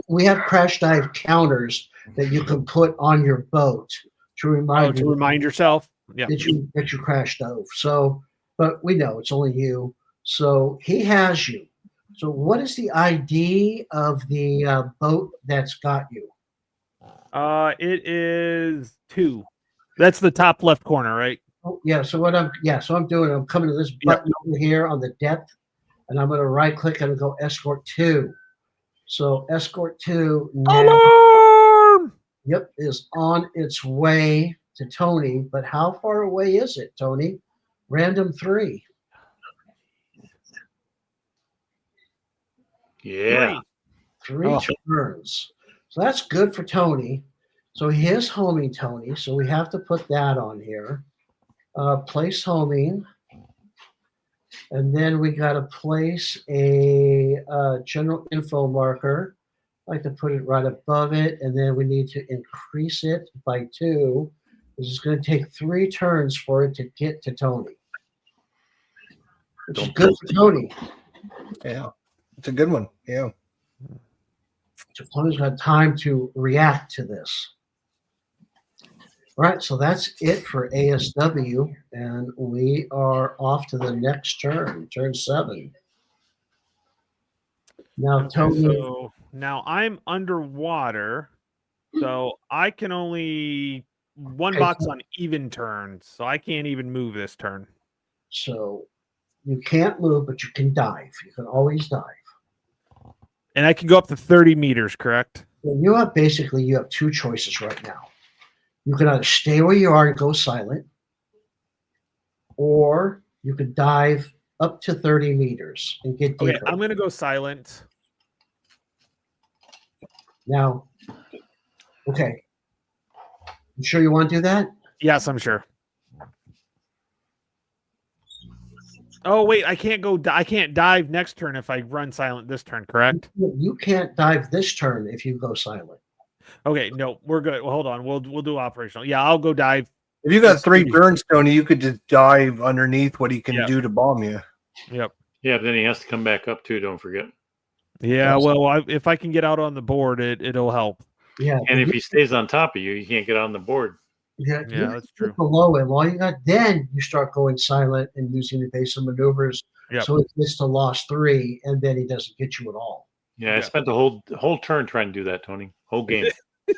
we have crash dive counters that you can put on your boat to remind you. To remind yourself. Yeah. That you crash dove. So, but we know it's only you. So he has you. So what is the ID of the boat that's got you? It is 2. That's the top left corner, right? Oh, yeah. So I'm coming to this button over here on the depth, and I'm going to right click and go escort 2. So escort 2 now, Alarm! Yep, is on its way to Tony. But how far away is it, Tony? Random 3. Yeah. 3 turns. So that's good for Tony. So he is homing Tony. So we have to put that on here. Place homing. And then we got to place a general info marker. I like to put it right above it. And then we need to increase it by 2. This is going to take 3 turns for it to get to Tony. Which is good for Tony. Yeah. It's a good one. Yeah. So Tony's got time to react to this. All right, so that's it for ASW, and we are off to the next turn, turn 7. Now, Okay, Tony, so now I'm underwater, so I can only one Okay, box so- on even turns, so I can't even move this turn. so you can't move, but you can dive. You can always dive. And I can go up to 30 meters, correct? And you have 2 choices right now. You can either stay where you are and go silent, or you could dive up to 30 meters and get Okay, deeper. I'm gonna go silent. Now, okay. You sure you want to do that? Yes, I'm sure. Oh wait, I can't go. I can't dive next turn if I run silent this turn, correct? You can't dive this turn if you go silent. Okay, no, we're good. Well, hold on, we'll do operational. Yeah, I'll go dive. If you got Let's 3 do- turns, Tony, you could just dive underneath what he can Yeah. do to bomb you. Yep. Yeah, but then he has to come back up too. Don't forget. Yeah. Yes. Well, if I can get out on the board, it'll help. Yeah. And if he stays on top of you, you can't get on the board. Yeah, Yeah, that's true. Below him, all you got, then you start going silent and using evasive maneuvers. Yep. So it gets to loss 3, and then he doesn't get you at all. Yeah, I Yeah. spent the whole turn trying to do that, Tony. Whole game.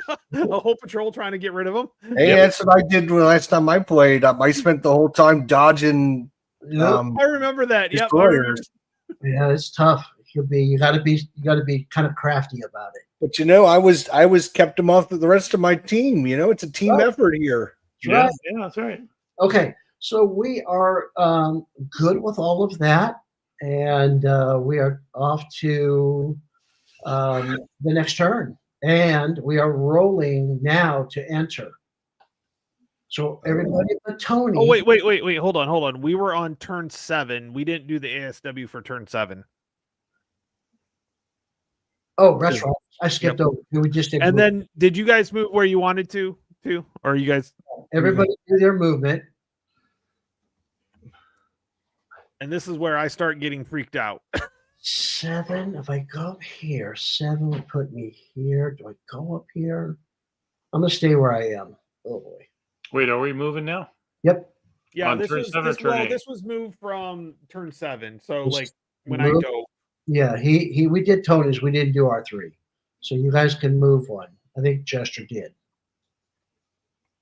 A whole patrol trying to get rid of him. Hey, Yep. that's what I did the last time I played. I spent the whole time dodging I remember that. Yep. I destroyers. Yeah, it's tough. You got to be kind of crafty about it. But I was kept him off the rest of my team. It's a team effort here. Yeah, yeah, that's right. Okay, so we are good with all of that, and we are off to the next turn, and we are rolling now to enter. So everybody but Tony. Oh wait. Hold on. We were on turn 7. We didn't do the ASW for turn 7. Oh, that's right. I skipped over. We just did. And then, did you guys move where you wanted to? Or you guys? Everybody do their movement. And this is where I start getting freaked out. 7. If I go up here, 7 would put me here. Do I go up here? I'm gonna stay where I am. Oh boy. Wait, are we moving now? Yep. Yeah, On turn 7 or turn 8? this was moved from turn 7. So This like when move? I go, Yeah, we did Tony's. We didn't do our 3. So you guys can move one. I think Jester did.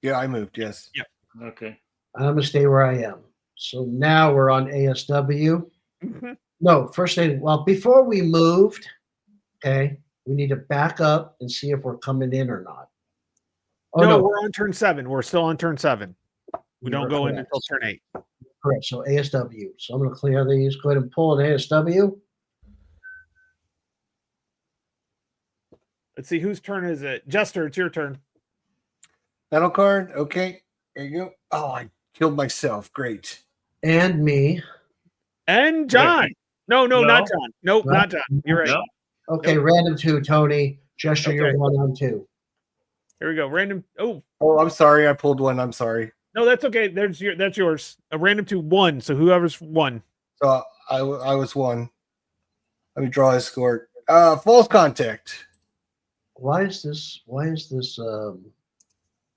Yeah, I moved. Yes. Yep. Okay. I'm gonna stay where I am. So now we're on ASW. Mhm. No, first thing. Well, before we moved, okay, we need to back up and see if we're coming in or not. Oh no, no, we're on turn 7. We're still on turn 7. We don't go in until turn 8. correct. So ASW. So I'm gonna clear these. Go ahead and pull an ASW. Let's see, whose turn is it? Jester, it's your turn. Battle card. Okay. There you go. Oh, I killed myself. Great. And me. And John. No, No. not John. Nope, No. not John. You're right. No. Okay, random 2, Tony. Jester, Okay. you're 1 on 2. Here we go. Random. Oh, Oh, I'm sorry. I pulled one. I'm sorry. no, that's okay. That's yours. A random to 1. So whoever's 1. So I was 1. Let me draw his score. False contact. Why is this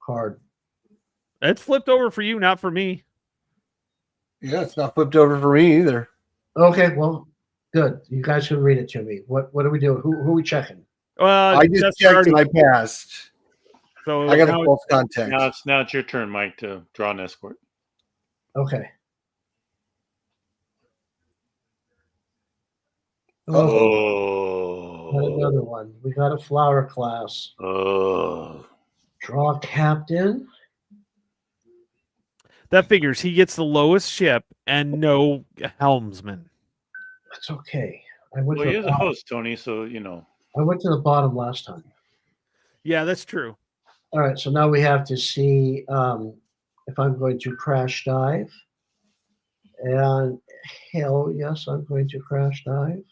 card? It's flipped over for you, not for me. Yeah, it's not flipped over for me either. Okay, well, good. You guys can read it to me. What do we do? Who are we checking? I just that's checked already- and I passed. So I got now a false contact. Now it's your turn, Mike, to draw an escort. Okay. Uh-oh. Got Oh. another one. We got a flower class. Oh. Draw captain. that figures he gets the lowest ship and no helmsman. That's okay. I went Well, to you're the the bottom. host, Tony, so you know. I went to the bottom last time. Yeah, that's true. All right, so now we have to see if I'm going to crash dive. And hell yes, I'm going to crash dive.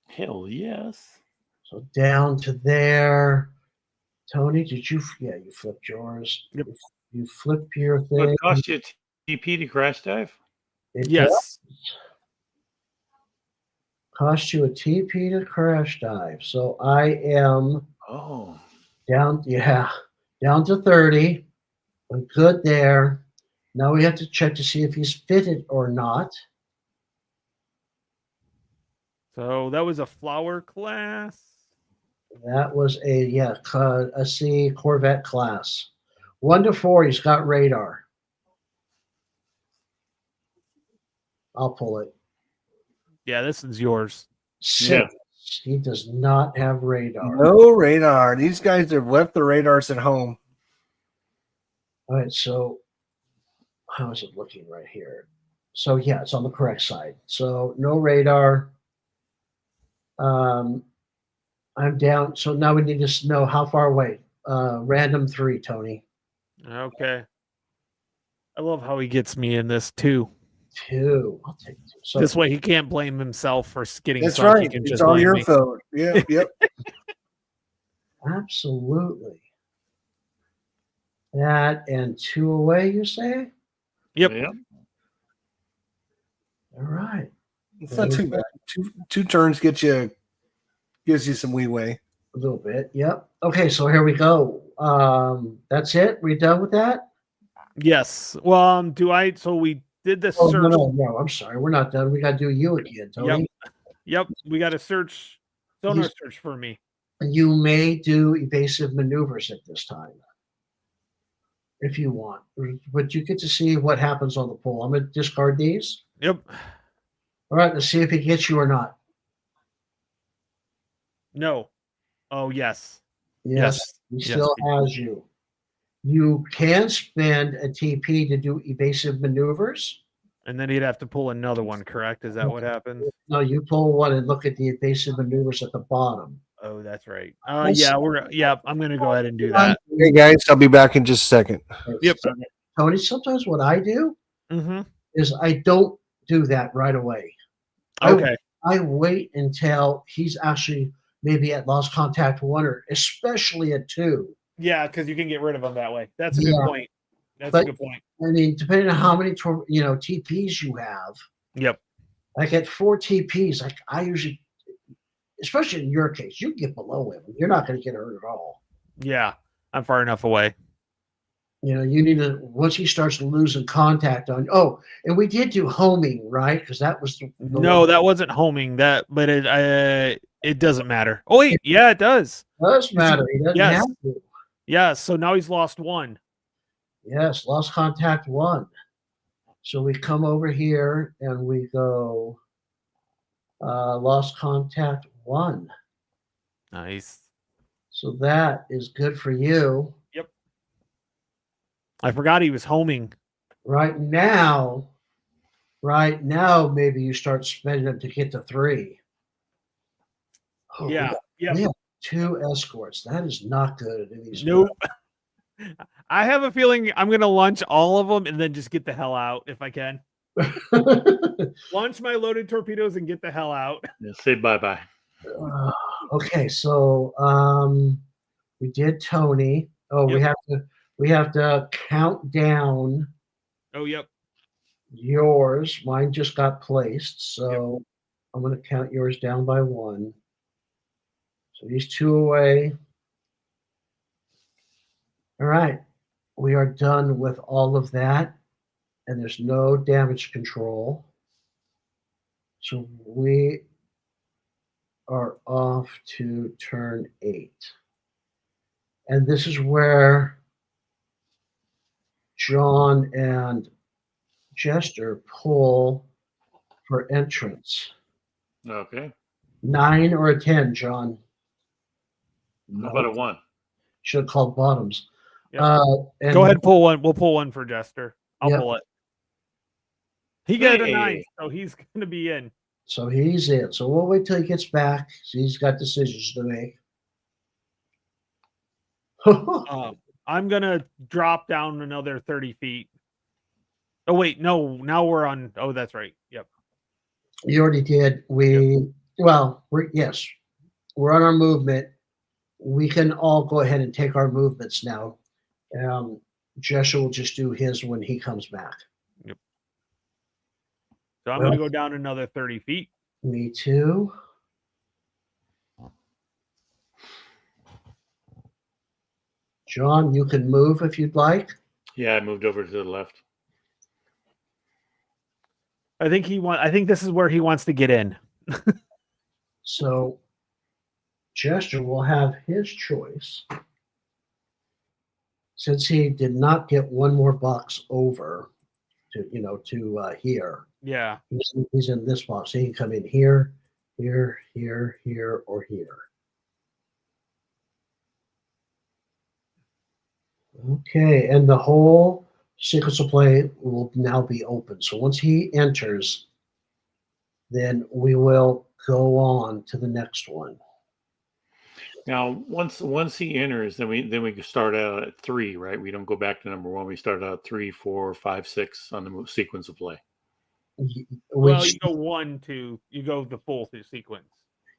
Hell yes. So down to there. Tony, did you? Yeah, you flipped yours. Yep. You flipped your What thing. cost you a TP to crash dive? It Yes. cost you a TP to crash dive. So I am Oh. down to 30. I'm good there. Now we have to check to see if he's fitted or not. So that was a flower class. That was a C Corvette class. 1 to 4, he's got radar. I'll pull it. Yeah, this is yours. 6. He does not have radar. No radar. These guys have left the radars at home. All right, so how is it looking right here? So yeah, it's on the correct side. So no radar. I'm down. So now we need to know how far away. Random 3, Tony. Okay. I love how he gets me in this too. 2. I'll take 2. So This way he can't blame himself for getting That's sunk. right. He can It's just all blame your me. fault. Yep. Yep. absolutely. That and 2 away, you say? Yep. Yep. All right. It's not too bad. Two turns gives you some leeway. A little bit. Yep. Okay, so here we go. That's it. We done with that? Yes. Well, so we did the Oh, search. no. I'm sorry. We're not done. We got to do you again, Tony. Yep. We got to search sonar He's- search for me. You may do evasive maneuvers at this time if you want, but you get to see what happens on the pool. I'm going to discard these. Yep. All right, let's see if he gets you or not. No. Oh, yes. Yes, he Yes, still has you. You can spend a TP to do evasive maneuvers. And then he'd have to pull another one, correct? Is that what happens? No, you pull one and look at the evasive maneuvers at the bottom. Oh, that's right. I'm gonna go ahead and do Um, that. Hey guys, I'll be back in just a second. Yep. Tony, sometimes what I do Mm-hmm. is I don't do that right away. Okay. I wait until he's actually maybe at lost contact 1 or especially at 2. Yeah, because you can get rid of them that way. That's a Yeah. good point. That's But- a good point. I mean, depending on how many TPs you have, Yep. like at 4 TPs, like I usually, especially in your case, you get below him. You're not going to get hurt at all. Yeah. I'm far enough away. You need to, once he starts losing contact on, and we did do homing, right? Because that was No, that wasn't homing. But it doesn't matter. Oh wait, yeah, it does. does matter. He doesn't Yes. have to. Yeah. So now he's lost one. Yes, lost contact 1. So we come over here and we go lost contact 1. Nice. So that is good for you. I forgot he was homing. Right now, maybe you start spending them to get to 3. Oh, we Yeah. got- Yeah. we have 2 escorts. That is not good. in these Nope. I have a feeling I'm gonna launch all of them and then just get the hell out if I can. Launch my loaded torpedoes and get the hell out. Yeah, say bye-bye. Okay, so we did Tony. Oh, Yep. we have to count down Oh, yep. yours. Mine just got placed, so I'm going to count yours down by 1. So he's 2 away. All right, we are done with all of that, and there's no damage control. So we are off to turn 8. And this is where John and Jester pull for entrance. Okay. 9 or a 10, John? How about a 1? Should have called bottoms. Yep. And Go ahead and pull one. We'll pull one for Jester. I'll Yep. pull it. He got a Hey. 9, so he's gonna be in. So he's in. So we'll wait till he gets back. So he's got decisions to make. I'm gonna drop down another 30 feet. Oh wait, no. Now we're on. Oh, that's right. Yep. You already did. We're on our movement. We can all go ahead and take our movements now. Jeshua will just do his when he comes back. So I'm gonna go down another 30 feet. Me too. John, you can move if you'd like. Yeah, I moved over to the left. I think this is where he wants to get in. So Jester will have his choice. Since he did not get one more box over to here, Yeah. he's in this box. So he can come in here, here, here, here, or here. Okay, and the whole sequence of play will now be open. So once he enters, then we will go on to the next one. Now, once he enters, then we start out at 3, right? We don't go back to number 1. We start out 3, 4, 5, 6 on the sequence of play. Well, you go 1, 2. You go the full through sequence.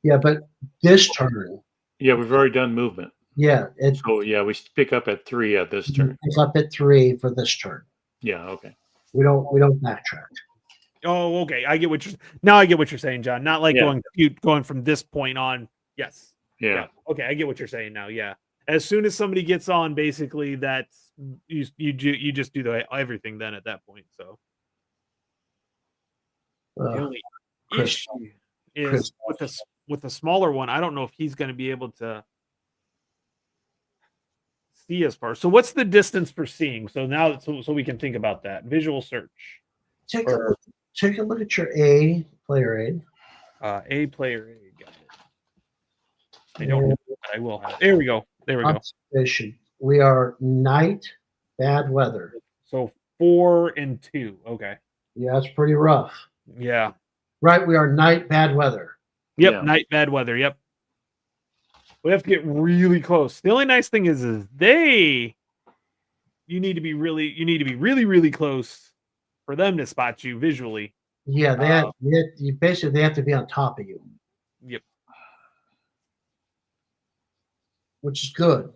Yeah, but this turn. Yeah, we've already done movement. Yeah. So yeah, we pick up at 3 at this turn. Pick up at 3 for this turn. Yeah. Okay. We don't backtrack. Oh, okay. I get what you're saying, John. Not like Yeah. going from this point on. Yes. Yeah. Okay, I get what you're saying now. Yeah. As soon as somebody gets on, basically, that's you just do everything then at that point. So the only Chris- issue is with a smaller one. I don't know if he's going to be able to see as far. So what's the distance for seeing? So now, so we can think about that visual search. Take a look at your A player aid. A player aid. Got it. I don't know, but I will have. There we go. Observation. We are night, bad weather. So 4 and 2. Okay. Yeah, it's pretty rough. Yeah. Right, we are night, bad weather. Yep. Yeah. Night, bad weather. Yep. We have to get really close. The only nice thing is you need to be really close for them to spot you visually. Yeah, they have to be on top of you. Yep. Which is good.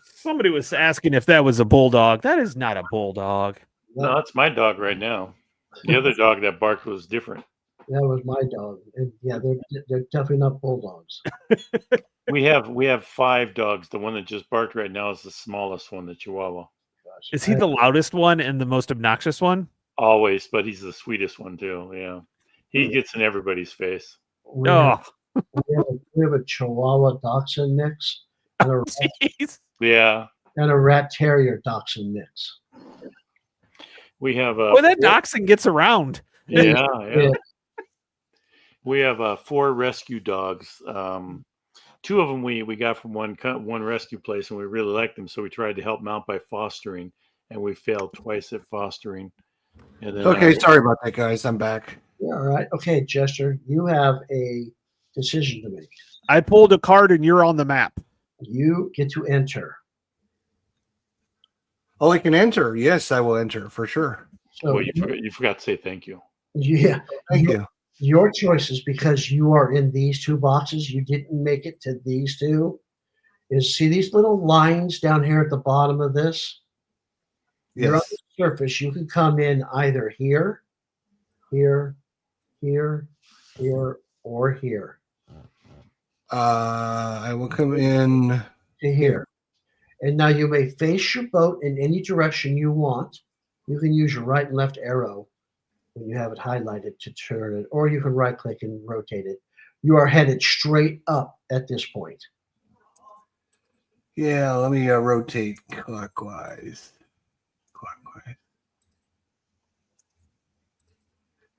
Somebody was asking if that was a bulldog. That is not a bulldog. No, that's my dog right now. The other dog that barked was different. That was my dog. And yeah, they're definitely not bulldogs. We have 5 dogs. The one that just barked right now is the smallest one, the Chihuahua. Gosh, Is he the loudest one and the most obnoxious one? Always, but he's the sweetest one too. Yeah, he gets in everybody's face. we Oh, have a Chihuahua Dachshund mix and jeez. Yeah, a rat terrier Dachshund mix. we have Boy, that dachshund gets around. yeah. We have 4 rescue dogs. 2 of them we got from one rescue place, and we really liked them, so we tried to help them out by fostering, and we failed twice at fostering. And then, Okay, sorry about that, guys. I'm back. Yeah, all right. Okay, Jester, you have a decision to make. I pulled a card and you're on the map. You get to enter. Oh, I can enter. Yes, I will enter for sure. So well, you forgot to say thank you. yeah, Thank you. your choices, because you are in these 2 boxes, you didn't make it to these 2, is see these little lines down here at the bottom of this? You're on Yes. the surface. You can come in either here, here, here, here, or here I will come in. to here. And now you may face your boat in any direction you want. You can use your right and left arrow when you have it highlighted to turn it, or you can right click and rotate it. You are headed straight up at this point. Yeah, let me rotate clockwise.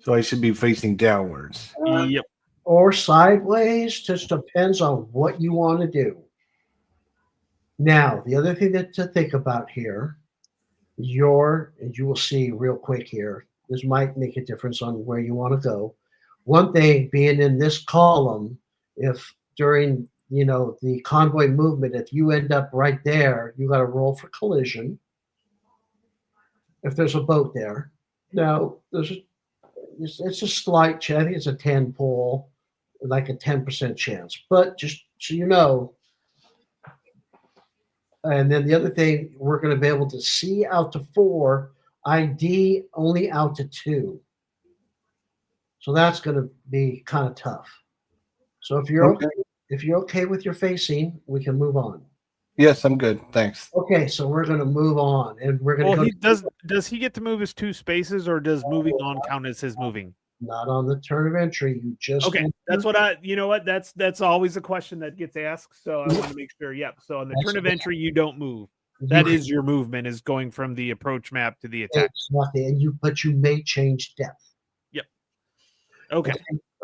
So I should be facing downwards. Yep. Or sideways, just depends on what you want to do. Now, the other thing to think about here, and you will see real quick here, this might make a difference on where you want to go. One thing being in this column, if during the convoy movement, if you end up right there, you got to roll for collision. If there's a boat there, now it's a slight chance. I think it's a 10 pull, like a 10% chance. But just so you know. And then the other thing, we're going to be able to see out to 4, ID only out to 2. So that's going to be kind of tough. So if you're Okay. if you're okay with your facing, we can move on. Yes, I'm good. Thanks. Okay, so we're going to move on, and we're going to Well, go he does he get to move his 2 spaces, or does moving on count as his moving? not on the turn of entry. You just Okay, that's what you know what, that's always a question that gets asked, so I want to make sure. Yep. So on the turn of entry, you don't move. That is your movement, is going from the approach map to the attack. exactly, and but you may change depth. Yep. Okay.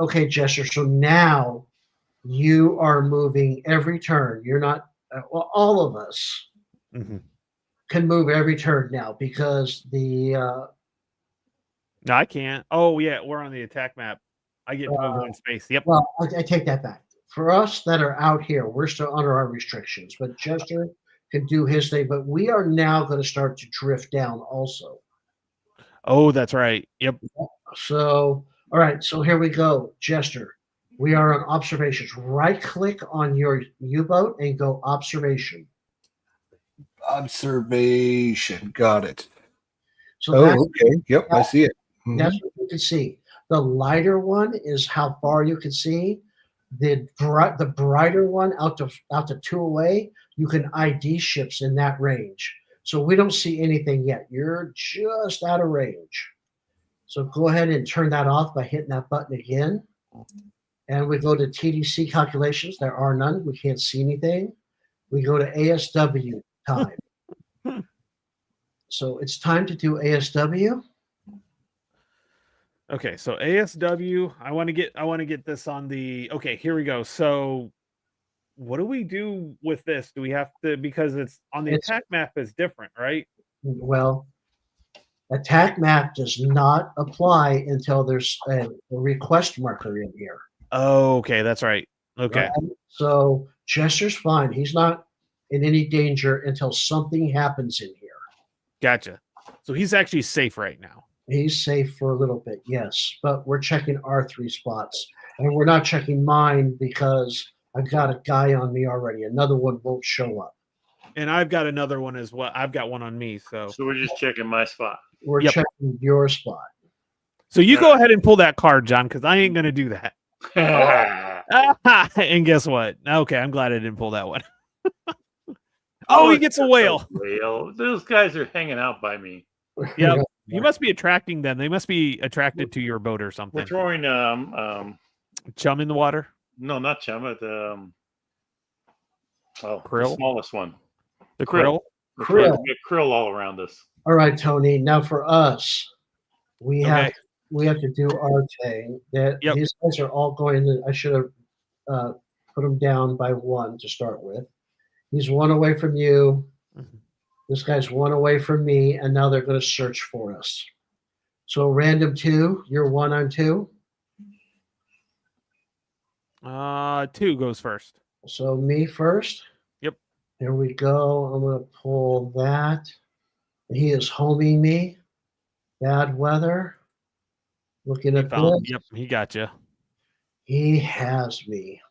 Okay, Jester. So now you are moving every turn. You're not. Well, all of us Mm-hmm. can move every turn now because the No, I can't. Oh yeah, we're on the attack map. I get to move 1 space. Yep. well, I take that back. For us that are out here, we're still under our restrictions, but Jester can do his thing. But we are now going to start to drift down also. Oh, that's right. Yep. So, all right. So here we go, Jester. We are on observations. Right click on your U-boat and go observation. Observation. Got it. So Oh, okay. Yep, I see it. that's what you can see. The lighter one is how far you can see. The brighter one out to 2 away, you can ID ships in that range. So we don't see anything yet. You're just out of range. So go ahead and turn that off by hitting that button again. And we go to TDC calculations. There are none. We can't see anything. We go to ASW time. So it's time to do ASW. Okay, so ASW, I want to get this on the. Okay, here we go. So what do we do with this? Do we have to, because it's on the attack map is different, right? Well, attack map does not apply until there's a request marker in here. Oh, okay, that's right. Okay. Right? So Jester's fine. He's not in any danger until something happens in here. Gotcha. So he's actually safe right now. He's safe for a little bit, yes. But we're checking our 3 spots. And we're not checking mine because I've got a guy on me already. Another one won't show up. And I've got another one as well. I've got one on me. So we're just checking my spot. We're checking your spot. So you go ahead and pull that card, John, because I ain't going to do that. And guess what? Okay, I'm glad I didn't pull that one. He gets a whale. Those guys are hanging out by me. Yep. You must be attracting them. They must be attracted to your boat or something. We're throwing chum in the water. No, not chum. Krill? The smallest one. The krill. Krill. We have krill all around us. All right, Tony. Now for us, we have to do our thing. These guys are all going to. I should have put them down by 1 to start with. He's 1 away from you. Mm-hmm. This guy's 1 away from me, and now they're going to search for us. So random 2, you're 1, I'm 2. 2 goes first. So me first. Yep. There we go. I'm going to pull that. He is homing me. Bad weather. Looking at this. Yep, he got you. He has me.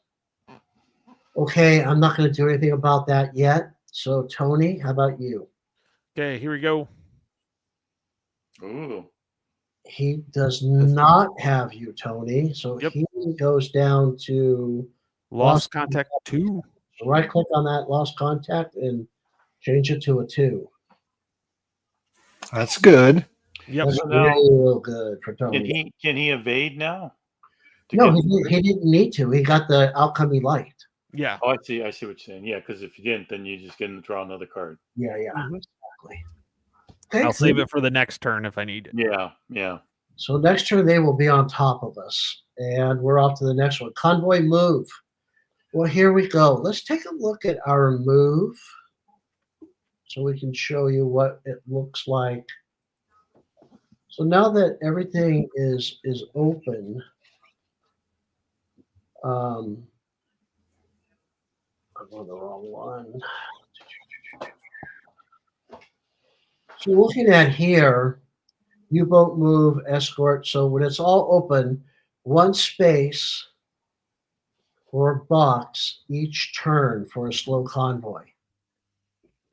Okay, I'm not going to do anything about that yet. So, Tony, how about you? Okay, here we go. Ooh. He does not have you, Tony. So he goes down to lost contact 2. So right click on that lost contact and change it to a 2. That's good. Yep. That's real good for Tony. Can he evade now? No, he didn't need to. He got the outcome he liked. Yeah. Oh, I see what you're saying. Yeah, because if you didn't, then you just get to draw another card. Yeah, exactly. Okay, I'll save it for the next turn if I need it. Yeah. So next turn they will be on top of us, and we're off to the next one. Convoy move. Well, here we go. Let's take a look at our move, so we can show you what it looks like. So now that everything is open, I'm on the wrong one. So looking at here, U-boat move, escort. So when it's all open, 1 space or box each turn for a slow convoy.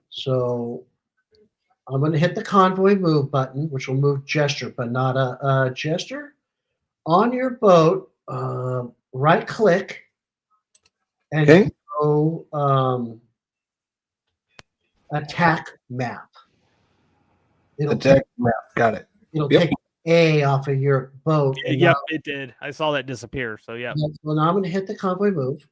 So I'm going to hit the convoy move button, which will move gesture, but not a gesture. On your boat, right click and Okay. go attack map. It'll Attack map. Got it. it'll Yep. take A off of your boat. And Yep, it did. I saw that disappear. So yeah. well, now I'm going to hit the convoy move,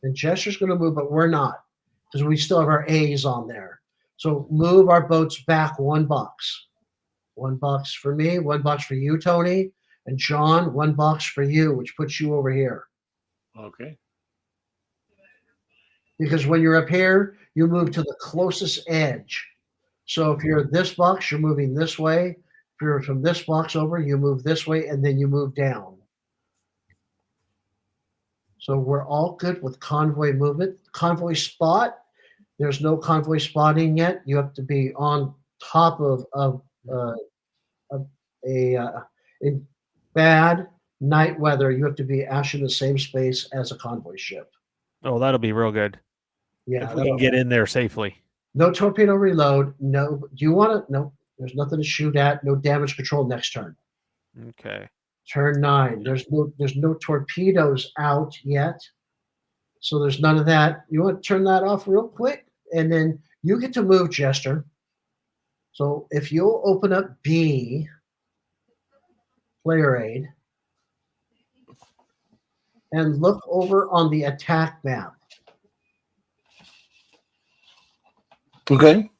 and Jester's going to move, but we're not because we still have our A's on there. So move our boats back 1 box. 1 box for me, 1 box for you, Tony, and John, 1 box for you, which puts you over here. Okay. Because when you're up here, you move to the closest edge. So if you're this box, you're moving this way. If you're from this box over, you move this way, and then you move down. So we're all good with convoy movement. Convoy spot, there's no convoy spotting yet. You have to be on top of in bad night weather. You have to be actually in the same space as a convoy ship. Oh, that'll be real good. Yeah, If we can get in there safely. no torpedo reload. No, do you want to? No, there's nothing to shoot at. No damage control next turn. Okay. Turn 9. There's no torpedoes out yet, so there's none of that. You want to turn that off real quick, and then you get to move, Jester. So if you'll open up B, player aid, and look over on the attack map. Okay.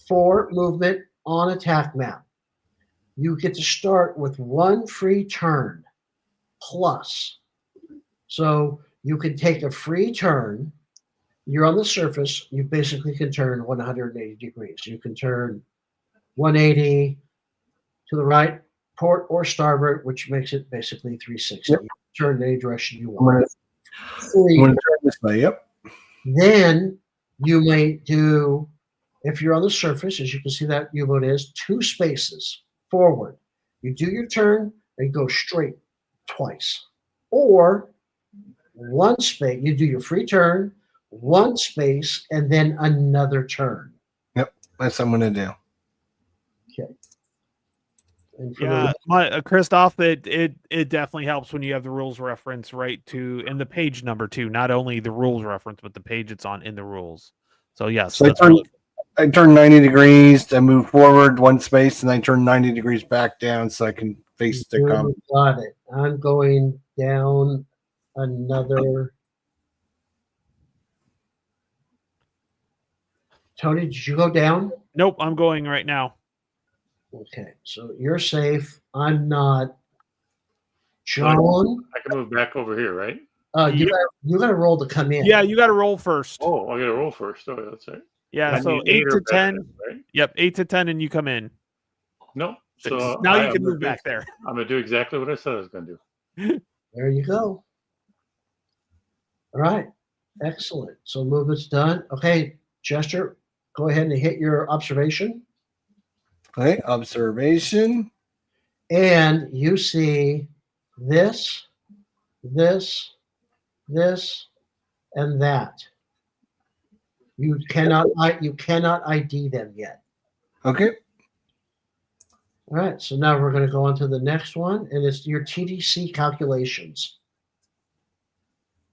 For movement on attack map. You get to start with 1 free turn plus. So you can take a free turn. You're on the surface. You basically can turn 180 degrees. You can turn 180 to the right, port or starboard, which makes it basically 360. Yep. You can turn in any direction you I'm want. gonna turn this way. Yep. Then you may do, if you're on the surface, as you can see that U-boat is, 2 spaces forward. You do your turn and go straight twice. Or 1 space, you do your free turn, 1 space, and then another turn. Yep. That's what I'm gonna do. Okay. And for Yeah, Christoph, it definitely helps when you have the rules reference right to and the page number too. Not only the rules reference, but the page it's on in the rules. So yes, So that's really I turn 90 degrees, I move forward 1 space, and I turn 90 degrees back down so I can face the combat. got it. I'm going down another. Tony, did you go down? Nope, I'm going right now. Okay, so you're safe. I'm not. John, I can move back over here, right? you got to roll to come in. Yeah, you got to roll first. Oh, I got to roll first. Oh, that's right. Yeah, I so need 8 or to better, 10. right? Yep, 8 to 10, and you come in. No. So now you I'm can gonna move back there. I'm going to do exactly what I said I was going to do. There you go. All right, excellent. So movement's done. Okay, Jester, go ahead and hit your observation. Okay, observation. And you see this, this, this, and that. You cannot ID them yet. Okay. All right, so now we're going to go on to the next one, and it's your TDC calculations.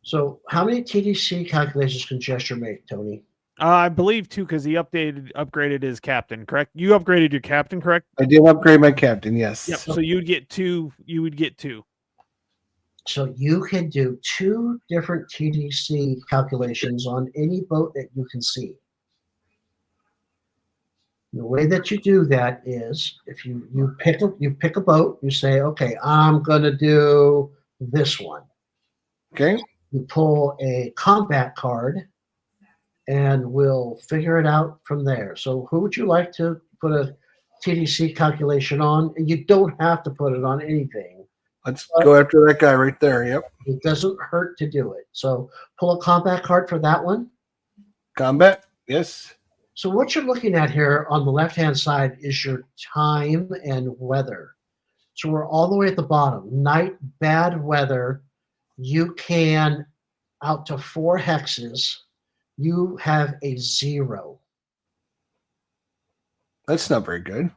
So how many TDC calculations can Jester make, Tony? I believe 2 because he upgraded his captain, correct? You upgraded your captain, correct? I did upgrade my captain, yes. Yep. So you'd get 2. You would get 2. So you can do 2 different TDC calculations on any boat that you can see. The way that you do that is if you pick a boat, you say, okay, I'm gonna do this one. Okay. You pull a combat card, and we'll figure it out from there. So who would you like to put a TDC calculation on? And you don't have to put it on anything. Let's go after that guy right there. Yep. It doesn't hurt to do it. So pull a combat card for that one. Combat. Yes. So what you're looking at here on the left-hand side is your time and weather. So we're all the way at the bottom. Night, bad weather. You can, out to 4 hexes, you have a 0. That's not very good.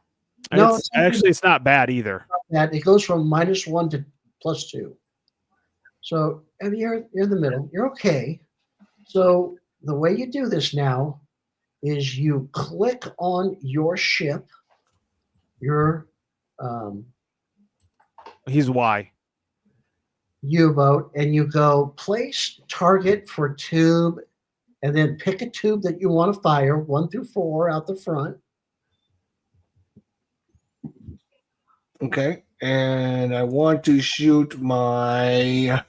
No, It's not bad either. That it goes from -1 to +2. So and you're in the middle. You're okay. So the way you do this now is you click on your ship, your He's Y. U-boat, and you go place target for tube, and then pick a tube that you want to fire, 1 through 4 out the front. Okay. And I want to shoot my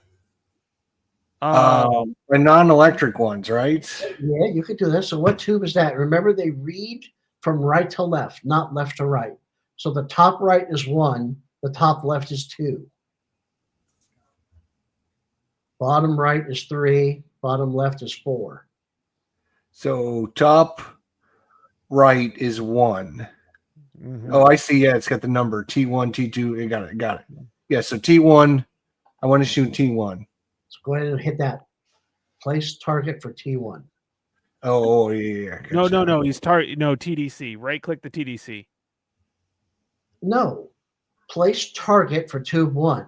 Oh, my non-electric ones, right? Yeah, you could do this. So what tube is that? Remember, they read from right to left, not left to right. So the top right is 1, the top left is 2. Bottom right is 3, bottom left is 4. So top right is 1. mhm. Oh, I see. Yeah, it's got the number T1, T2. Got it. Yeah, so T1. I want to shoot T1. So go ahead and hit that. Place target for T1. Oh, yeah. No, Gotcha. he's TDC. Right click the TDC. No, place target for tube 1.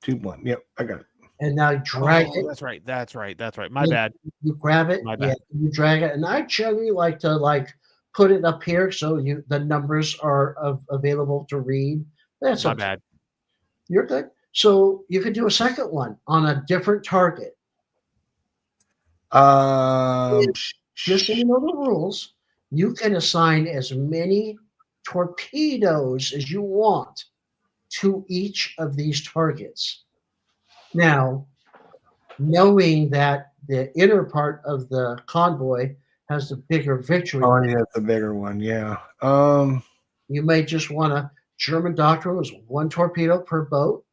Tube 1. Yep, I got it. And now drag it. That's right. My bad. You grab it. My Yeah, bad. you drag it. And I generally like to put it up here so the numbers are available to read. That's My okay. bad. You're good. So you could do a second one on a different target. Just so you know the rules, you can assign as many torpedoes as you want to each of these targets. Now, knowing that the inner part of the convoy has the bigger victory, Oh, yeah, the bigger one. Yeah. you may just want a German doctrine was 1 torpedo per boat.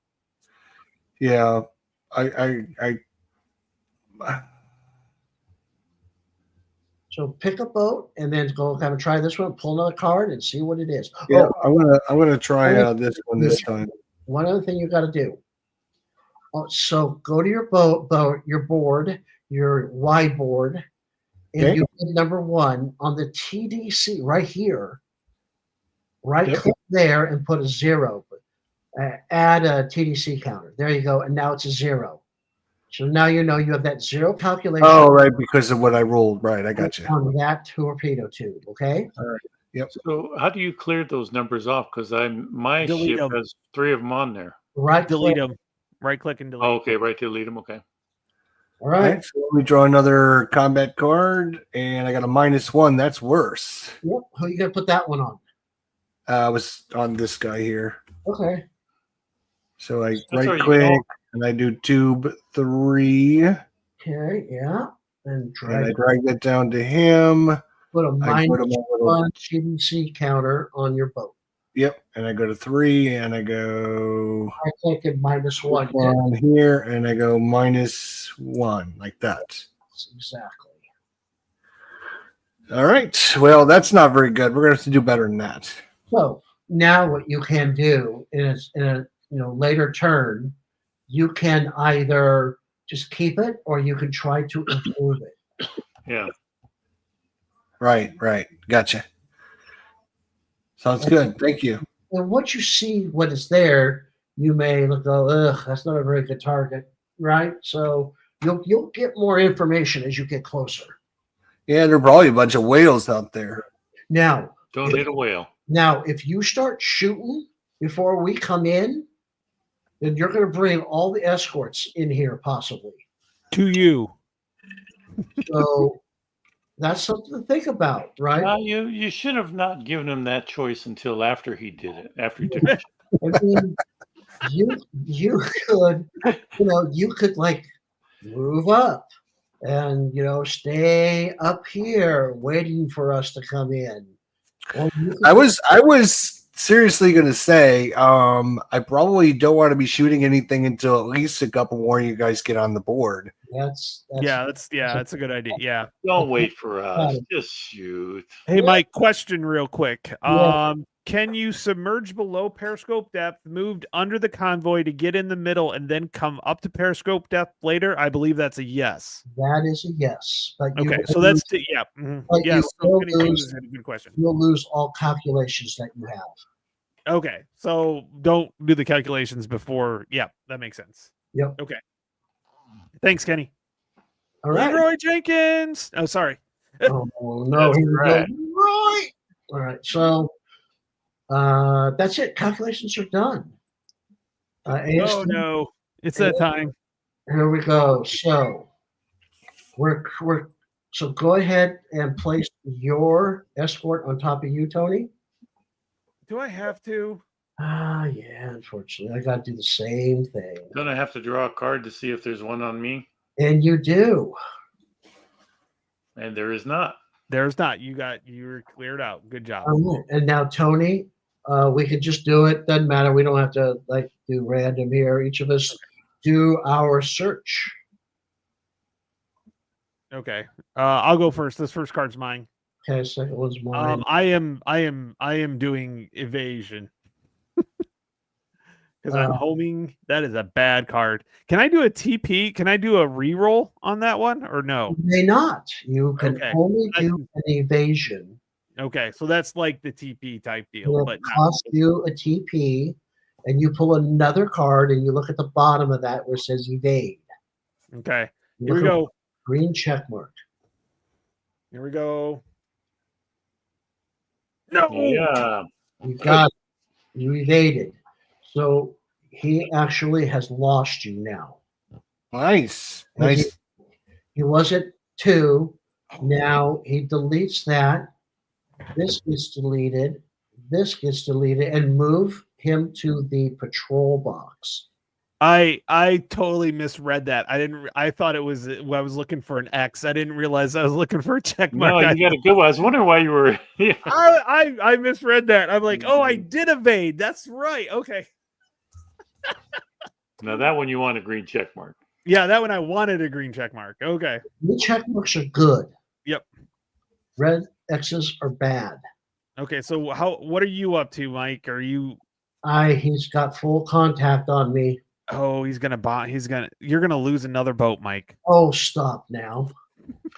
Yeah. I So pick a boat and then go kind of try this one, pull another card and see what it is. Yeah, Oh, I'm gonna try this one this time. one other thing you got to do. So go to your your board, your Y board, and Okay. you hit number 1 on the TDC right here. Right click there and put a 0. Add a TDC counter. There you go. And now it's a 0. So now you know you have that 0 calculation. Oh, right, because of what I rolled. Right, I got you. On that torpedo tube. Okay. All right. Yep. So how do you clear those numbers off? Because my Delete ship them. has 3 of them on there. Right. Delete them. Right click and delete. Oh, okay, right, delete them. Okay. All right. So let me draw another combat card, and I got a -1. That's worse. Yep. Who you gonna put that one on? I was on this guy here. Okay. So I That's right all you click know. and I do tube 3, and Okay. Yeah. And I drag that down to him. put a I put him a little. -1 TDC counter on your boat. Yep, and I go to 3, and I go I click it -1. down here, and I go -1 like that. Exactly. All right. Well, that's not very good. We're gonna have to do better than that. So now what you can do is in a later turn, you can either just keep it or you can try to improve it. Yeah. Right. Gotcha. Sounds good. Thank you. And once you see what is there, you may go, ugh, that's not a very good target, right? So you'll get more information as you get closer. Yeah, there are probably a bunch of whales out there. Now, Don't hit a whale. Now, if you start shooting before we come in, then you're going to bring all the escorts in here, possibly. To you. So that's something to think about, right? You should have not given him that choice until after he did it. After he took it. I mean, you could, you could move up and stay up here waiting for us to come in. Or you could I was seriously going to say, I probably don't want to be shooting anything until at least a couple more of you guys get on the board. That's that's a good idea. Yeah. Don't wait for us. Just shoot. Hey, Mike, question real quick. Yeah. Can you submerge below periscope depth, moved under the convoy to get in the middle, and then come up to periscope depth later? I believe that's a yes. That is a yes. But Okay, so that's yeah. But Yes, you so will is a good question. You'll lose all calculations that you have. Okay, so don't do the calculations before. Yeah, that makes sense. Yep. Okay. Thanks, Kenny. All right. Leroy Jenkins. Oh, sorry. Oh no, That's here we go. right. Right. All right. So that's it. Calculations are done. Oh ASD, no, it's that time. here we go. So we're so go ahead and place your escort on top of you, Tony. Do I have to? Yeah, unfortunately, I got to do the same thing. Don't I have to draw a card to see if there's one on me? And you do. And there is not. There's not. You were cleared out. Good job. And now, Tony, we could just do it. Doesn't matter. We don't have to like do random here. Each of us do our search. Okay. I'll go first. This first card's mine. Okay, second one's mine. I am doing evasion. Because I'm homing. That is a bad card. Can I do a TP? Can I do a reroll on that one or no? You may not. You can Okay. only do an evasion. Okay, so that's like the TP type deal, It'll but cost you a TP, and you pull another card, and you look at the bottom of that where it says evade. okay. You Here we look at go. Green check mark. Here we go. No. Yeah. You got it. You evaded. So he actually has lost you now. Nice. Nice. He was at 2. Now he deletes that. This gets deleted. This gets deleted, and move him to the patrol box. I totally misread that. I thought it was I was looking for an X. I didn't realize I was looking for a check mark. No, you got a good one. I was wondering why you were. Yeah. I misread that. I'm like, oh, I did evade. That's right. Okay. Now that one you want a green check mark. Yeah, that one I wanted a green check mark. Okay. Blue check marks are good. Yep. Red X's are bad. Okay, so what are you up to, Mike? Are you He's got full contact on me. Oh, you're gonna lose another boat, Mike. Oh, stop now.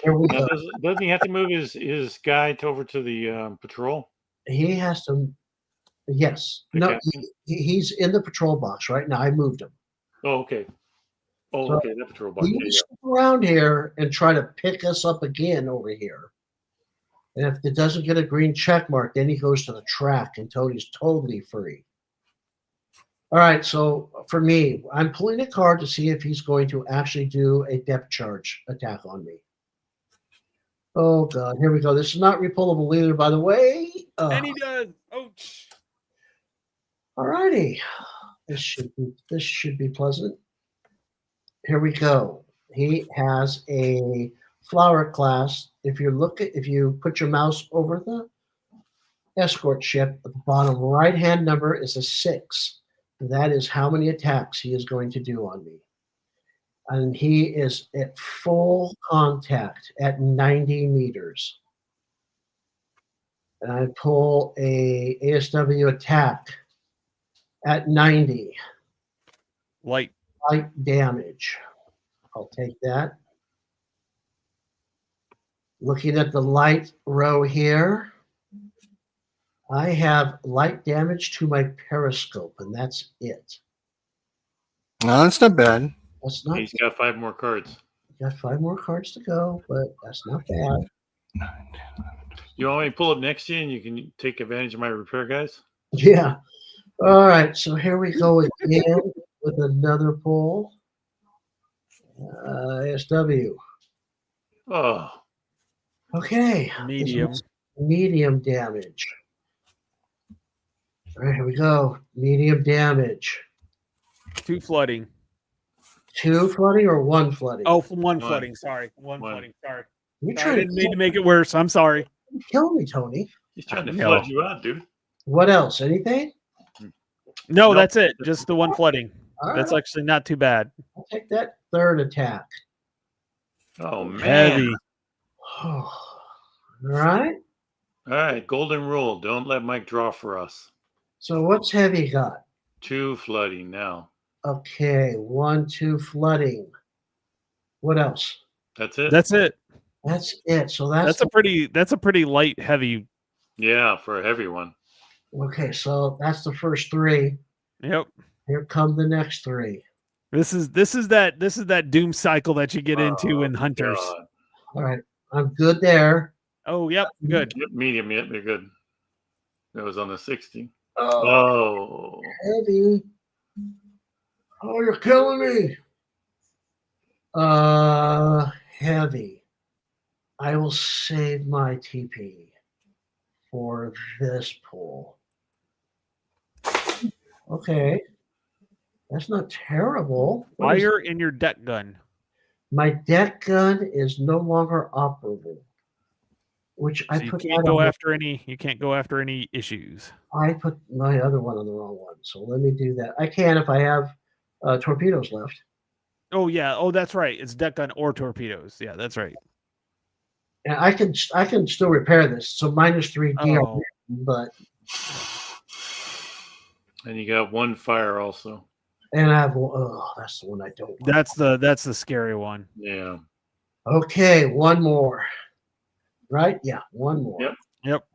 Here we Now, go. doesn't he have to move his guy over to the patrol? He has to. Yes. The No, captain? he's in the patrol box right now. I moved him. Oh, okay. Oh, So okay. That patrol box. He Yeah, will stick around here and try to pick us up again over here. And if it doesn't get a green check mark, then he goes to the track and Tony's totally free. All right, so for me, I'm pulling a card to see if he's going to actually do a depth charge attack on me. Oh, God. Here we go. This is not repullable either, by the way. And he does. Ouch. All righty. This should be pleasant. Here we go. He has a flower class. If you put your mouse over the escort ship, at the bottom right-hand number is a 6. That is how many attacks he is going to do on me. And he is at full contact at 90 meters. And I pull a ASW attack at 90. Light. Light damage. I'll take that. Looking at the light row here, I have light damage to my periscope, and that's it. No, that's not bad. That's not. He's got 5 more cards. Got 5 more cards to go, but that's not bad. You want me to pull up next to you and you can take advantage of my repair guys? Yeah. All right. So here we go again with another pull. ASW. Oh, Okay. Medium. Medium damage. All right, here we go. Medium damage. 2 flooding. 2 flooding or 1 flooding? Oh, one flooding. Sorry. One One. flooding. Sorry. You're I trying didn't to mean to make it worse. I'm sorry. kill me, Tony. he's trying to No. flood you out, dude. What else? Anything? No, Nope. that's it. Just the 1 flooding. All That's right, actually not too bad. I'll take that 3rd attack. Oh, man. Heavy. All right. All right, golden rule. Don't let Mike draw for us. So what's heavy got? 2 flooding now. Okay, 1, 2 flooding. What else? That's it. That's it. That's it. So that's That's a pretty light heavy. Yeah, for a heavy one. okay. So that's the first 3. Yep. Here come the next 3. This is that doom cycle that you get into in Hunters. God. All right, I'm good there. Oh, yep, good. Yep, medium, yep, they're good. That was on the 60. Oh, Oh. heavy. Oh, you're killing me. Heavy. I will save my TP for this pool. Okay. That's not terrible. What is- Fire in your deck gun. my deck gun is no longer operable, which I So you put can't that go on. after any issues. I put my other one on the wrong one, so let me do that. I can if I have torpedoes left. Oh yeah. Oh, that's right. It's deck gun or torpedoes. Yeah, that's right. And I can still repair this. So -3 DR, Oh, but And you got one fire also. and I have that's the one I don't want. that's the scary one. Yeah. Okay, one more. Right? Yeah, one more. Yep. Yep.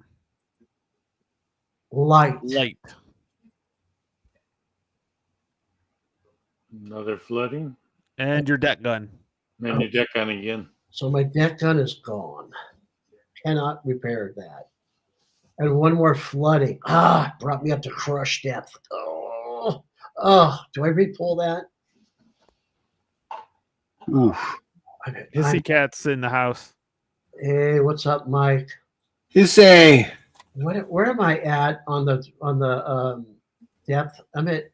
Light. Light. Another flooding. And your deck gun. And your deck on again. So my deck gun is gone. Cannot repair that. And one more flooding. Brought me up to crush depth. Oh, do I re-pull that? Oof. Okay, Hissy cat's in the house. hey, what's up, Mike? You say Where am I at on the depth? I'm at,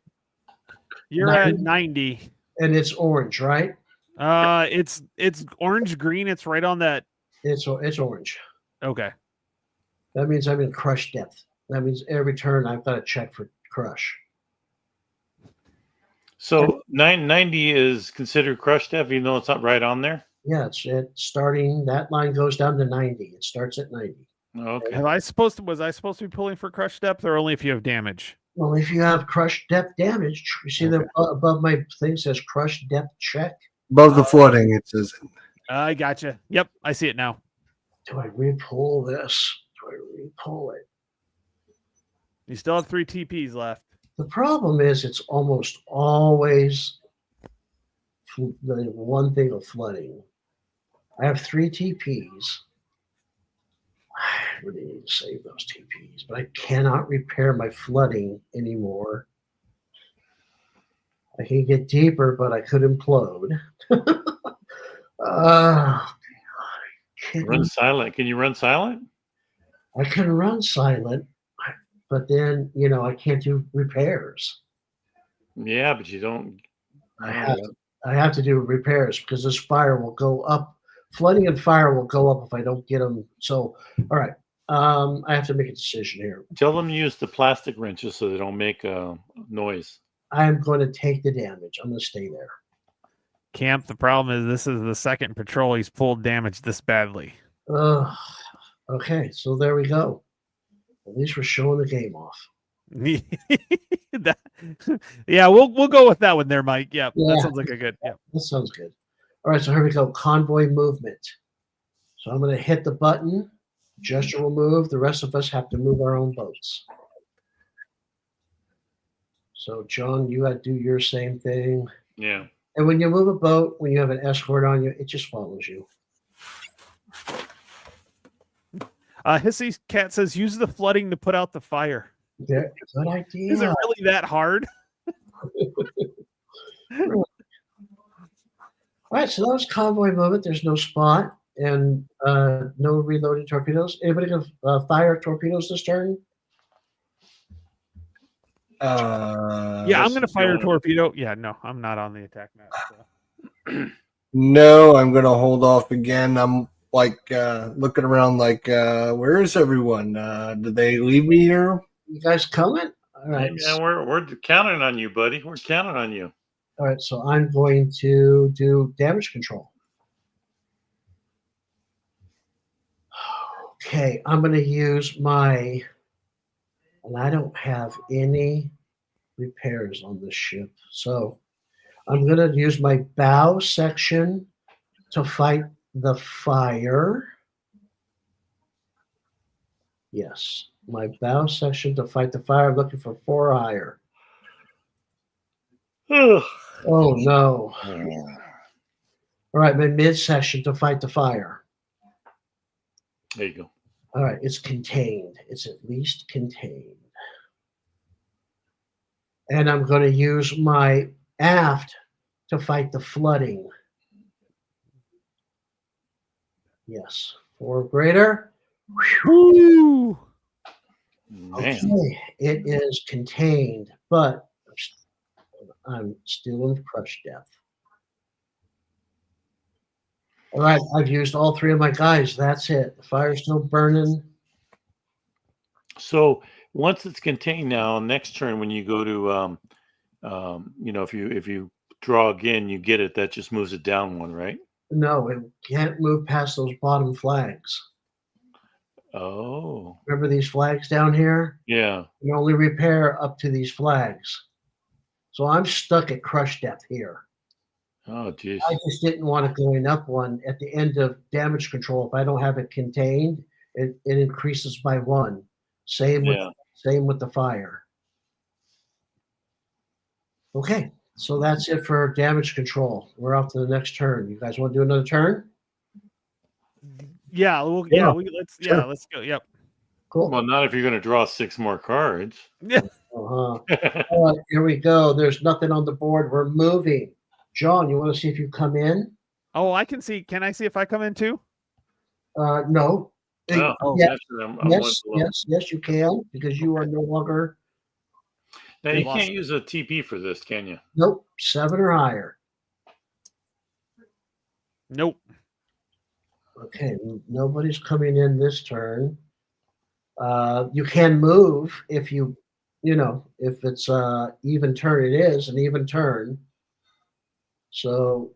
You're at 90. and it's orange, right? It's orange green. It's right on that. It's orange. Okay. That means I'm in crush depth. That means every turn I've got to check for crush. So 990 is considered crush depth, even though it's not right on there. Yeah, it's starting. That line goes down to 90. It starts at 90. Okay. Was I supposed to be pulling for crush depth or only if you have damage? Well, if you have crush depth damage, you see Okay. that above my thing says crush depth check. above the flooding, it says. I gotcha. Yep, I see it now. Do I re-pull this? Do I re-pull it? You still have 3 TPs left. The problem is it's almost always the one thing of flooding. I have 3 TPs. I really need to save those TPs, but I cannot repair my flooding anymore. I can get deeper, but I could implode. Run silent. Can you run silent? I can run silent, but then I can't do repairs. Yeah, but you don't. I have to do repairs because this fire will go up. Flooding and fire will go up if I don't get them. So, all right, I have to make a decision here. Tell them to use the plastic wrenches so they don't make a noise. I'm going to take the damage. I'm going to stay there. Camp, the problem is this is the second patrol he's pulled damage this badly. Okay, so there we go. At least we're showing the game off. Yeah, we'll go with that one there, Mike. Yeah, Yeah. that sounds like a good. Yeah. That sounds good. All right, so here we go. Convoy movement. So I'm going to hit the button. Gesture will move. The rest of us have to move our own boats. So, John, you got to do your same thing. Yeah. And when you move a boat, when you have an escort on you, it just follows you. Hissy Cat says use the flooding to put out the fire. Yeah, good idea. Is it really that hard? All right, so that was convoy movement. There's no spot and no reloaded torpedoes. Anybody gonna fire torpedoes this turn? Yeah, I'm gonna fire a torpedo. Yeah, no, I'm not on the attack map. So. No, I'm gonna hold off again. I'm like looking around like where is everyone? Did they leave me here? You guys coming? All right. Yeah, we're counting on you, buddy. We're counting on you. All right, so I'm going to do damage control. Okay, I'm going to use my, and I don't have any repairs on this ship. So I'm going to use my bow section to fight the fire. Yes, my bow section to fight the fire. I'm looking for 4 higher. Ugh. Oh no. All right, my mid-session to fight the fire. There you go. All right, it's contained. It's at least contained. And I'm going to use my aft to fight the flooding. Yes, 4 greater. Woo! Man. Okay, it is contained, but I'm still in crush depth. All right, I've used all 3 of my guys. That's it. The fire's still burning. So once it's contained now, next turn when you go to if you draw again, you get it. That just moves it down 1, right? No, it can't move past those bottom flags. Oh, Remember these flags down here? yeah. You only repair up to these flags. So I'm stuck at crush depth here. Oh, geez. I just didn't want it going up 1 at the end of damage control. If I don't have it contained, it increases by 1. Same with the fire. Okay, so that's it for damage control. We're off to the next turn. You guys want to do another turn? Yeah, let's go. Yep. Cool. Well, not if you're going to draw 6 more cards. Yeah. All right, here we go. There's nothing on the board. We're moving. John, you want to see if you come in? Oh, I can see. Can I see if I come in too? No. Oh, Yes, naturally, I'm one below. yes, you can, because you are no longer. Now, They you lost can't it. use a TP for this, can you? Nope, 7 or higher. Nope. Okay, nobody's coming in this turn. You can move if if it's even turn. It is an even turn. So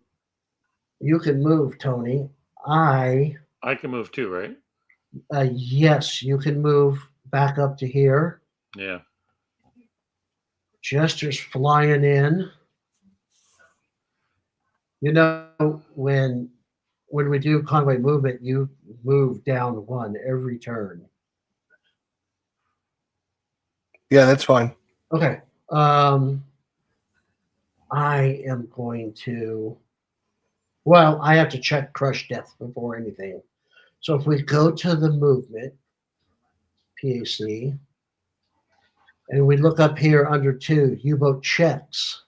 you can move, Tony. I can move too, right? Yes, you can move back up to here. Yeah. Jester's flying in. You know, when we do convoy movement, you move down 1 every turn. Yeah, that's fine. Okay. I am going to. Well, I have to check crush depth before anything. So if we go to the movement, PAC, and we look up here under 2, U-boat checks,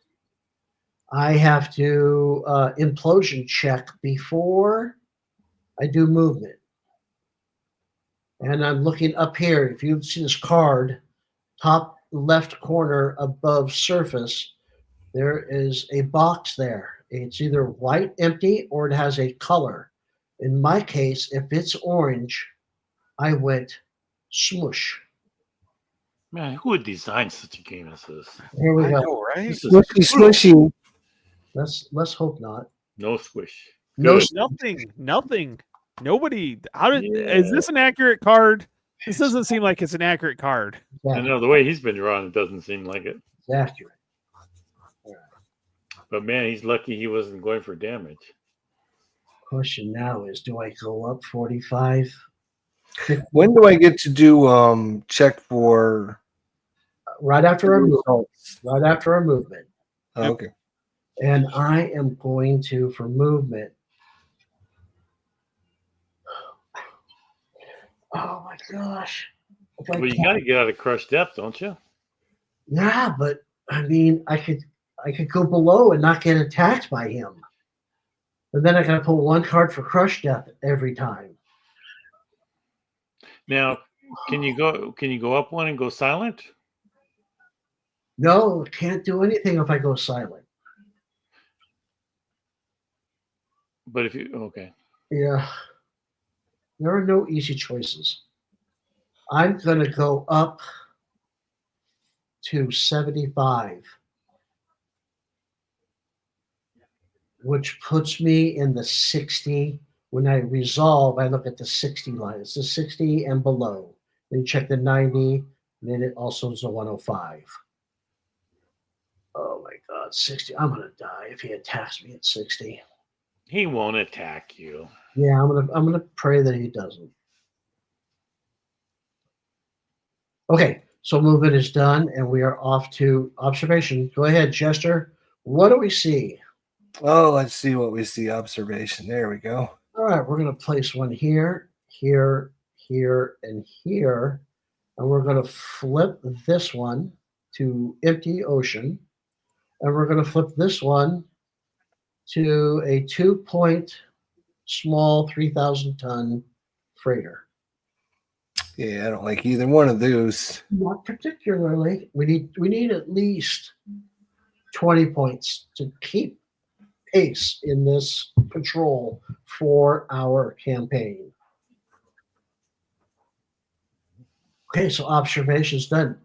I have to implosion check before I do movement. And I'm looking up here. If you see this card, top left corner above surface, there is a box there. It's either white empty or it has a color. In my case, if it's orange, I went smush. Man, who would design such a game as this? Here we I go. know, right? This is Smushy. Let's hope not. no squish. No, Good. Nothing. Nobody. How did? Yeah. Is this an accurate card? This doesn't seem like it's an accurate card. I know the way he's been drawn, it doesn't seem like it. It's accurate. But man, he's lucky he wasn't going for damage. Question now is, do I go up 45? When do I get to do check for Right after our movement. results? Right after our movement. Oh, okay. And I am going to, for movement. Oh my gosh. If I Well, you can't- got to get out of crush depth, don't you? Yeah, but I mean, I could go below and not get attacked by him. And then I gotta pull 1 card for crush death every time. Now, can you go up 1 and go silent? No, can't do anything if I go silent. But if you okay, Yeah. There are no easy choices. I'm gonna go up to 75, which puts me in the 60. When I resolve, I look at the 60 line. It's the 60 and below. Then check the 90, then it also is a 105. Oh my God, 60. I'm gonna die if he attacks me at 60. he won't attack you. Yeah, I'm gonna pray that he doesn't. Okay, so movement is done, and we are off to observation. Go ahead, Chester. What do we see? Oh, let's see what we see. Observation. There we go. All right, we're going to place one here, here, here, and here. And we're going to flip this one to empty ocean. And we're going to flip this one to a 2-point small 3,000-ton freighter. Yeah, I don't like either one of those. Not particularly. We need at least 20 points to keep pace in this patrol for our campaign. Okay, so observations done.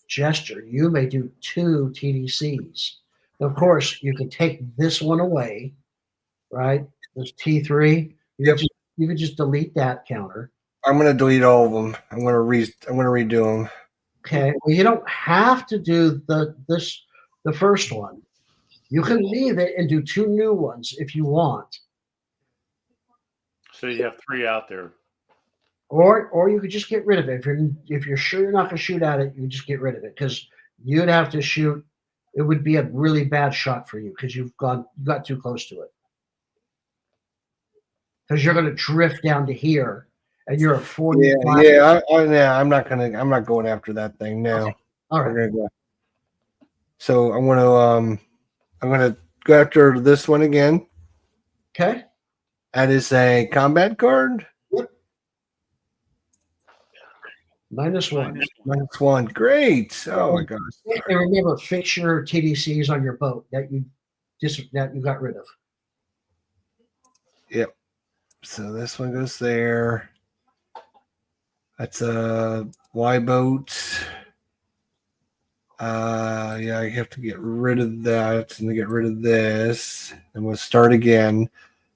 Jester, you may do 2 TDCs. Of course, you can take this one away, right? This T3. You could just delete that counter. I'm gonna delete all of them. I'm gonna redo them. Okay. Well, you don't have to do the first one. You can leave it and do 2 new ones if you want. So you have 3 out there. Or you could just get rid of it. If you're sure you're not going to shoot at it, you just get rid of it because you'd have to shoot. It would be a really bad shot for you because you got too close to it. Because you're going to drift down to here, and you're a 40. Yeah. I'm not going after that thing now. Okay. All right. So I'm gonna go after this one again. Okay. That is a combat card. Yep. -1. -1. Great. Oh my gosh. And remember, fix your TDCs on your boat that you got rid of. Yep. So this one goes there. That's a Y boat. Yeah, I have to get rid of that and get rid of this. And we'll start again.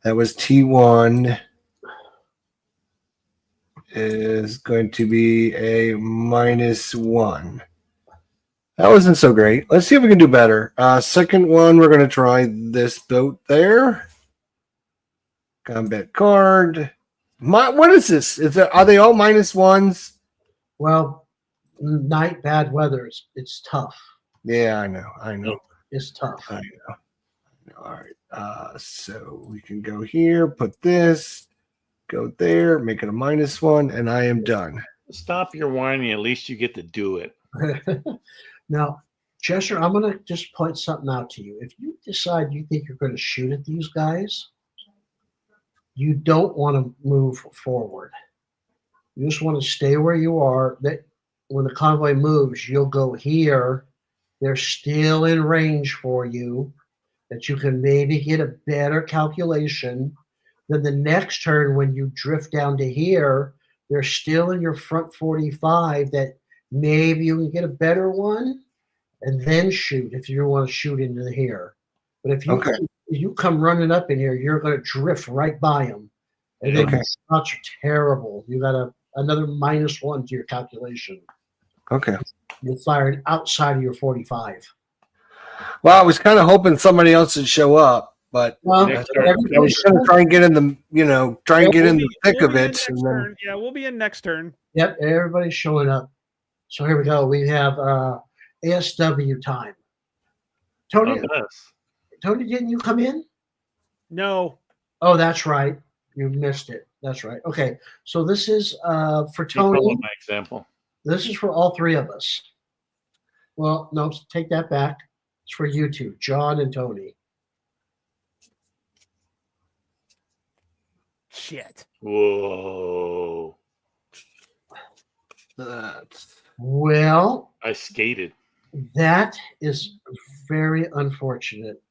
That was T1. Is going to be a -1. That wasn't so great. Let's see if we can do better. Second one, we're going to try this boat there. Combat card. What is this? Are they all -1s? Well, night, bad weather. It's tough. Yeah, I know. It's tough. I know. All right. So we can go here, put this, go there, make it a -1, and I am done. Stop your whining. At least you get to do it. Now, Chester, I'm going to just point something out to you. If you decide you think you're going to shoot at these guys, you don't want to move forward. You just want to stay where you are. That when the convoy moves, you'll go here. They're still in range for you, that you can maybe get a better calculation. Then the next turn, when you drift down to here, they're still in your front 45, that maybe you can get a better one and then shoot if you want to shoot into here. But if you come running up in here, you're going to drift right by them. And then your shots are terrible. You got another -1 to your calculation. Okay. You fired outside of your 45. Well, I was kind of hoping somebody else would show up, but Well, I was going to try and get in the, the thick of it. And then, Yeah, we'll be in next turn. Yep, everybody's showing up. So here we go. We have ASW time. Tony, Tony, didn't you come in? No. Oh, that's right. You missed it. That's right. Okay, so this is for Tony. My example. This is for all 3 of us. Well, no, take that back. It's for you two, John and Tony. Shit. Whoa. Well, I skated. that is very unfortunate.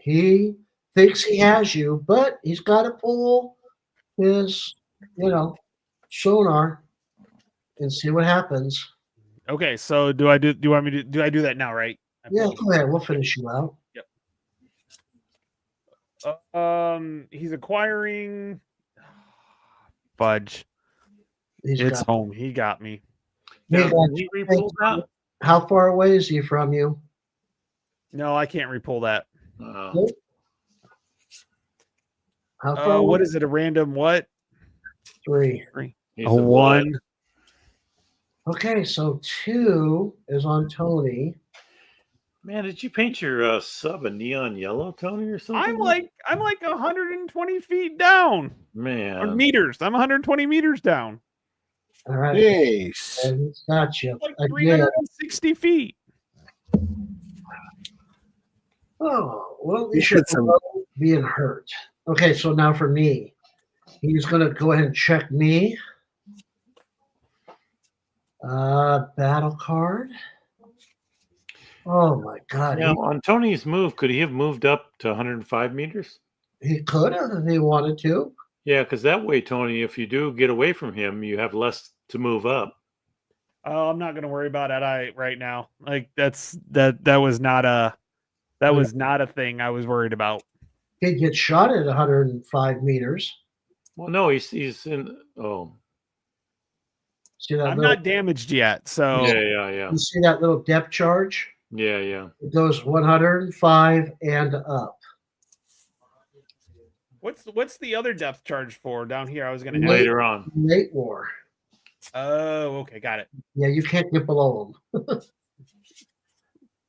He thinks he has you, but he's got to pull his, sonar and see what happens. Okay, so do you want me to do I do that now, right? Yeah, go ahead. We'll finish you out. Yep. He's acquiring fudge. It's home. He got me. How far away is he from you? No, I can't repull that. How far? What is it? A random what? 3. A 1. Okay, so 2 is on Tony. Man, did you paint your sub a neon yellow, Tony, or something? I'm like 120 feet down. Or man, meters. I'm 120 meters down. All right. Nice. And he's got you. Like Again. 360 feet. Oh, well, You you should should some- being hurt. Okay, so now for me, he's going to go ahead and check me. Battle card. Oh my God. now on Tony's move, could he have moved up to 105 meters? He could have if he wanted to. Yeah, because that way, Tony, if you do get away from him, you have less to move up. Oh, I'm not going to worry about it right now. Like that was not a thing I was worried about. He'd get shot at 105 meters. Well, no, he's in. Oh, See that I'm little, not damaged yet, so yeah. You see that little depth charge? Yeah. It goes 105 and up. What's the other depth charge for down here? I was going to ask. Later on. Late war. Oh, okay, got it. Yeah, you can't get below them. If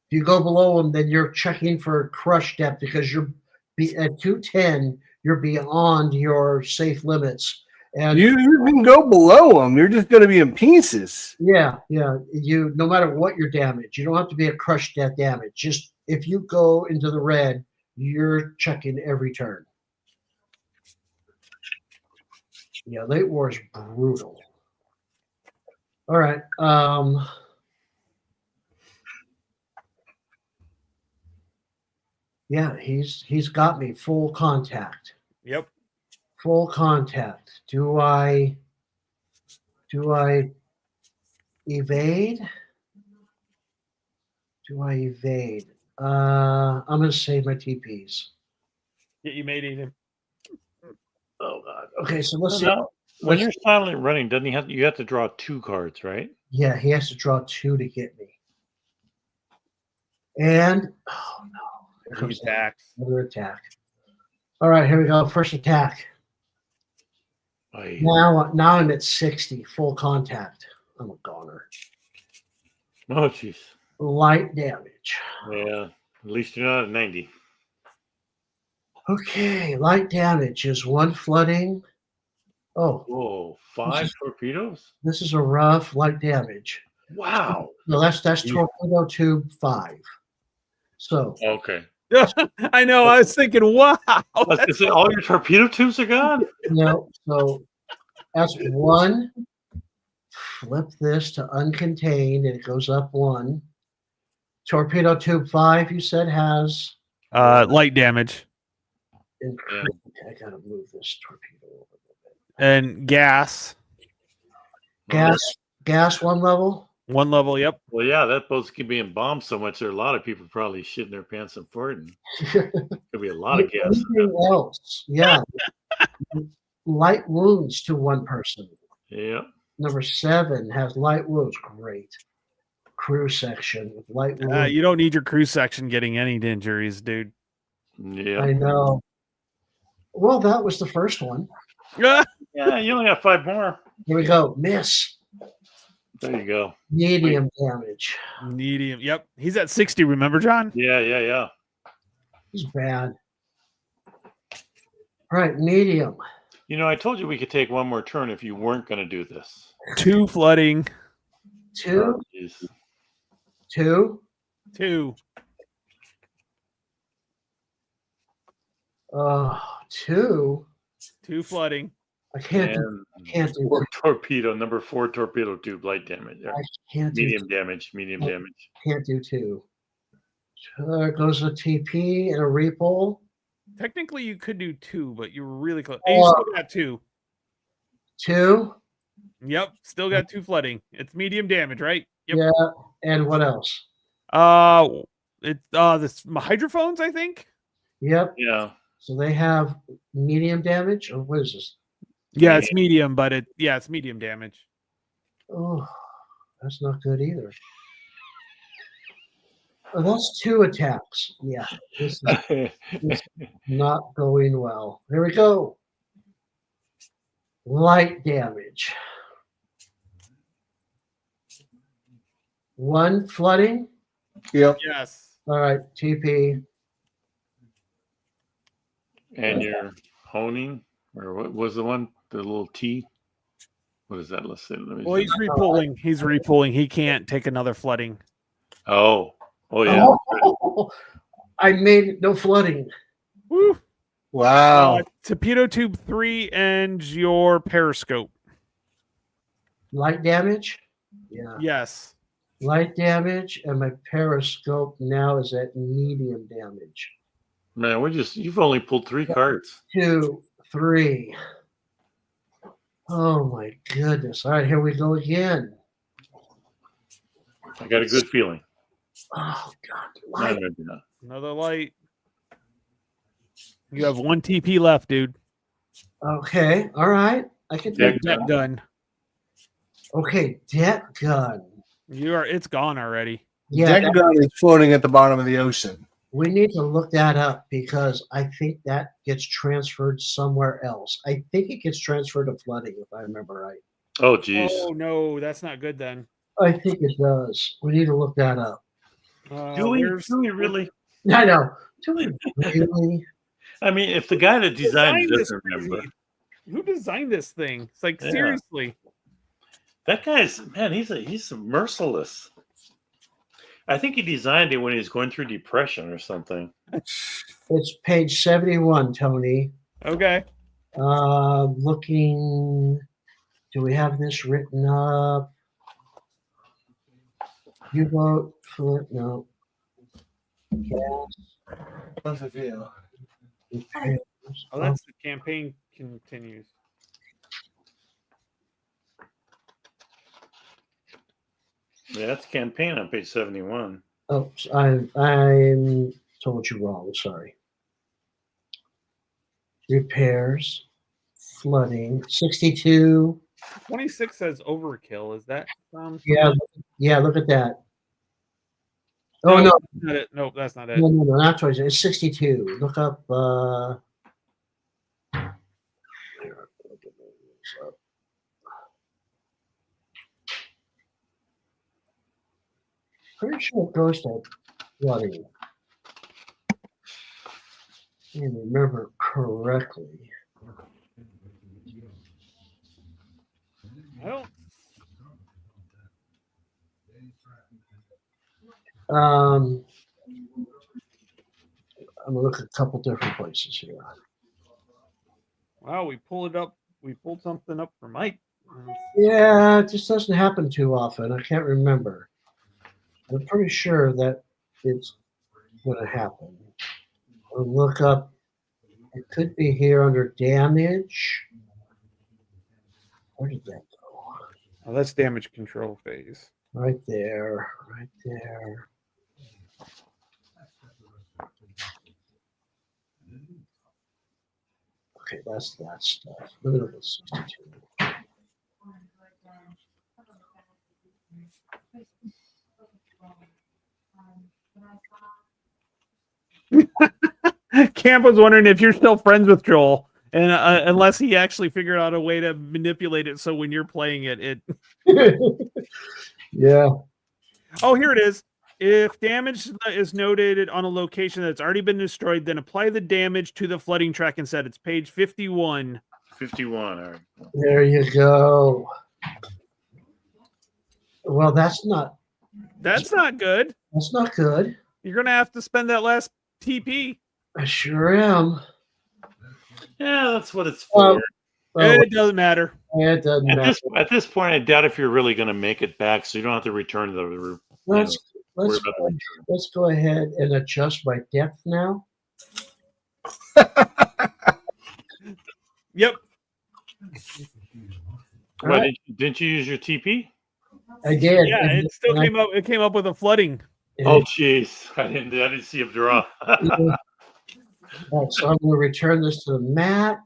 you go below them, then you're checking for crush depth because you're at 210. You're beyond your safe limits, and You can go below them. You're just going to be in pieces. yeah. You no matter what your damage, you don't have to be a crush depth damage. Just if you go into the red, you're checking every turn. Yeah, late war is brutal. All right. Yeah, he's got me full contact. Yep. Full contact. Do I evade? Do I evade? I'm gonna save my TPs. Yeah, you made it. Oh God. Okay, so let's see. Now, when you're silently running, doesn't he have? You have to draw 2 cards, right? Yeah, he has to draw 2 to get me. And oh no, here comes Attacks. another attack. All right, here we go. First attack. Now I'm at 60, full contact. I'm a goner. Oh, jeez. Light damage. Yeah. At least you're not at 90. Okay, light damage is 1 flooding. Oh, Whoa, 5 torpedoes? this is a rough light damage. Wow. No, that's Jeez. torpedo tube 5. So Okay. I know. I was thinking, wow. I was gonna say, all your torpedo tubes are gone? so that's 1. Flip this to uncontained, and it goes up 1. Torpedo tube 5, you said, has. Light damage I gotta move this torpedo over a little bit. and gas. Gas 1 level. 1 level. Yep. Well, yeah, that boat's being bombed so much, there are a lot of people probably shitting their pants and farting. Could be a lot of gas. Anything else? Yeah. Light wounds to 1 person. Yeah. Number 7 has light wounds. Great. Crew section with light wounds. You don't need your crew section getting any injuries, dude. Yeah. I know. Well, that was the first one. Yeah, you only got 5 more. Here we go. Miss. There you go. Medium damage. Medium. Yep. He's at 60. Remember, John? Yeah. He's bad. All right, medium. You know, I told you we could take 1 more turn if you weren't going to do this. 2 flooding. 2. Oh, jeez. 2. 2. 2. 2 flooding. I can't do 4 torpedo, number 4 torpedo tube, light damage. I can't do Medium damage. Can't do 2. There goes a TP and a repull. Technically, you could do 2, but you were really close. And you still got 2. 2. Yep. Still got 2 flooding. It's medium damage, right? Yep. Yeah. And what else? It's this hydrophones, I think. Yep. Yeah. So they have medium damage, or what is this? Yeah, it's medium, but it's medium damage. Oh, that's not good either. Oh, that's 2 attacks. Yeah, this is not going well. Here we go. Light damage. 1 flooding. Yep. Yes. All right, TP. And you're honing, or what was the one? The little T. What is that? Let's see. Let me Well, see. he's repulling. He's repulling. He can't take another flooding. Oh yeah. Oh, I made no flooding. Woo. Wow. Torpedo tube 3 and your periscope. Light damage? Yeah. Yes. Light damage, and my periscope now is at medium damage. Man, you've only pulled 3 cards. 2, 3. Oh my goodness. All right, here we go again. I got a good feeling. Oh God. No, Light. maybe not. Another light. You have 1 TP left, dude. Okay. All right. I can Yeah. take Debt that. gun. Okay, debt gun. It's gone already. Yeah, Decagon is floating at the bottom of the ocean. we need to look that up because I think that gets transferred somewhere else. I think it gets transferred to flooding, if I remember right. Oh, geez. Oh no, that's not good then. I think it does. We need to look that up. Do we really? I know. Do we really? I mean, if the guy that designed it this doesn't remember, Who designed this thing? It's like, Yeah. seriously. that guy's man. He's merciless. I think he designed it when he was going through depression or something. It's page 71, Tony. Okay. Looking. Do we have this written up? You vote for no. Gas. How's it feel? Repairs. Oh, that's the campaign continues. Yeah, that's campaign on page 71. Oh, I'm told you wrong. Sorry. Repairs, flooding, 62. 26 says overkill. Is that Yeah. Look at that. Oh no, that's not it. Nope, that's not it. no, not 26. It's 62. Look up. Here, look at this up. Pretty sure it goes to flooding. If I remember correctly. I don't. I'm gonna look at a couple different places here. Wow, we pulled something up for Mike. Yeah, it just doesn't happen too often. I can't remember. I'm pretty sure that it's gonna happen. I'll look up. It could be here under damage. Where did that go? Oh, that's damage control phase. Right there. Right there. Okay, that's that stuff. Look at the 62. Camp was wondering if you're still friends with Joel, and unless he actually figured out a way to manipulate it so when you're playing it. Yeah. Oh, here it is. If damage is noted on a location that's already been destroyed, then apply the damage to the flooding track instead. It's page 51. 51. All right. There you go. Well, that's not good. That's not good. You're gonna have to spend that last TP. I sure am. Yeah, that's what it's for. It doesn't matter. It doesn't matter. At this point, I doubt if you're really going to make it back, so you don't have to return the. Let's worry about the let's go ahead and adjust my depth now. Yep. Why, didn't you use your TP? I did. Yeah, it still came up. It came up with a flooding. Oh, jeez, I didn't see him draw. So I'm going to return this to the mat,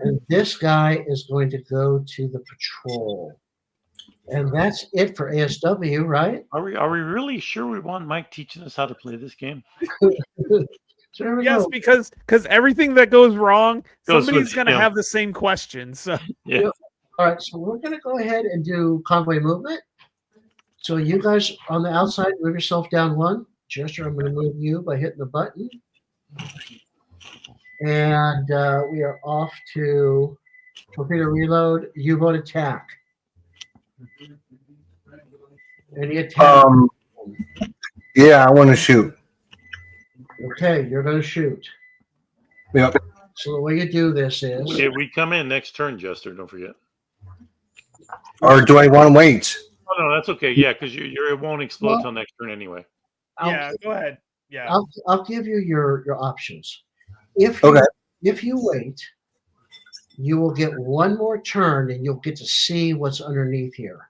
and this guy is going to go to the patrol. And that's it for ASW, right? Are we really sure we want Mike teaching us how to play this game? So there we Yes, go. because everything that goes wrong, Goes somebody's with going to him. have the same question. So Yeah. All right, so we're going to go ahead and do convoy movement. So you guys on the outside, move yourself down 1. Jester, I'm going to move you by hitting the button. And we are off to torpedo reload, U-boat attack. Any attack? Yeah, I want to shoot. Okay, you're going to shoot. Yep. So the way you do this is... Yeah, we come in next turn, Jester. Don't forget. Or do I want to wait? Oh, no, that's okay. Yeah, because it won't explode till next turn anyway. Go ahead. Yeah. I'll give you your options. If you wait, you will get one more turn and you'll get to see what's underneath here.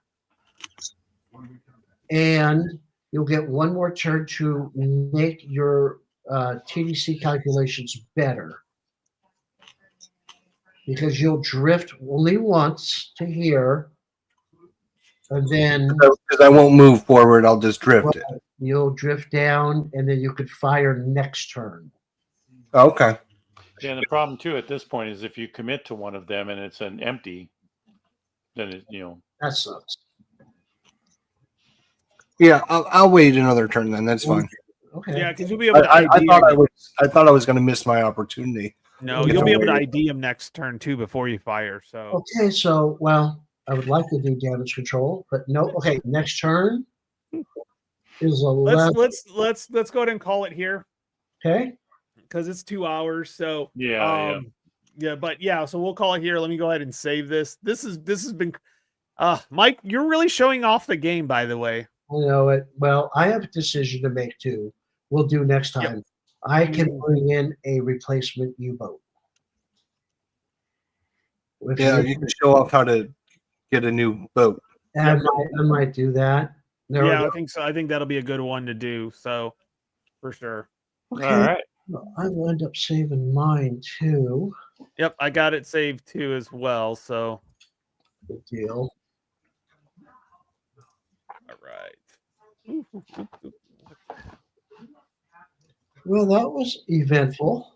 And you'll get one more turn to make your TDC calculations better. Because you'll drift only once to here. And then... Because I won't move forward, I'll just drift it. You'll drift down, and then you could fire next turn. Okay. Yeah, and the problem, too, at this point is if you commit to one of them and it's an empty, then That sucks. Yeah, I'll wait another turn then. That's fine. Okay. Yeah, because you'll be able to I thought I was going to miss my opportunity. No, you'll be able to ID him next turn, too, before you fire. So Okay, so, I would like to do damage control, but no. Okay, next turn is 11. let's go ahead and call it here. Okay. Because it's 2 hours. So yeah. So we'll call it here. Let me go ahead and save this. This has been Mike, you're really showing off the game, by the way. I know it. Well, I have a decision to make too. We'll do next time. Yep. I can bring in a replacement U-boat. You can show off how to get a new boat. I might do that. I think so. I think that'll be a good one to do. So, for sure. Okay. All right. I will end up saving mine too. Yep, I got it saved too as well. So, good deal. All right. Well, that was eventful.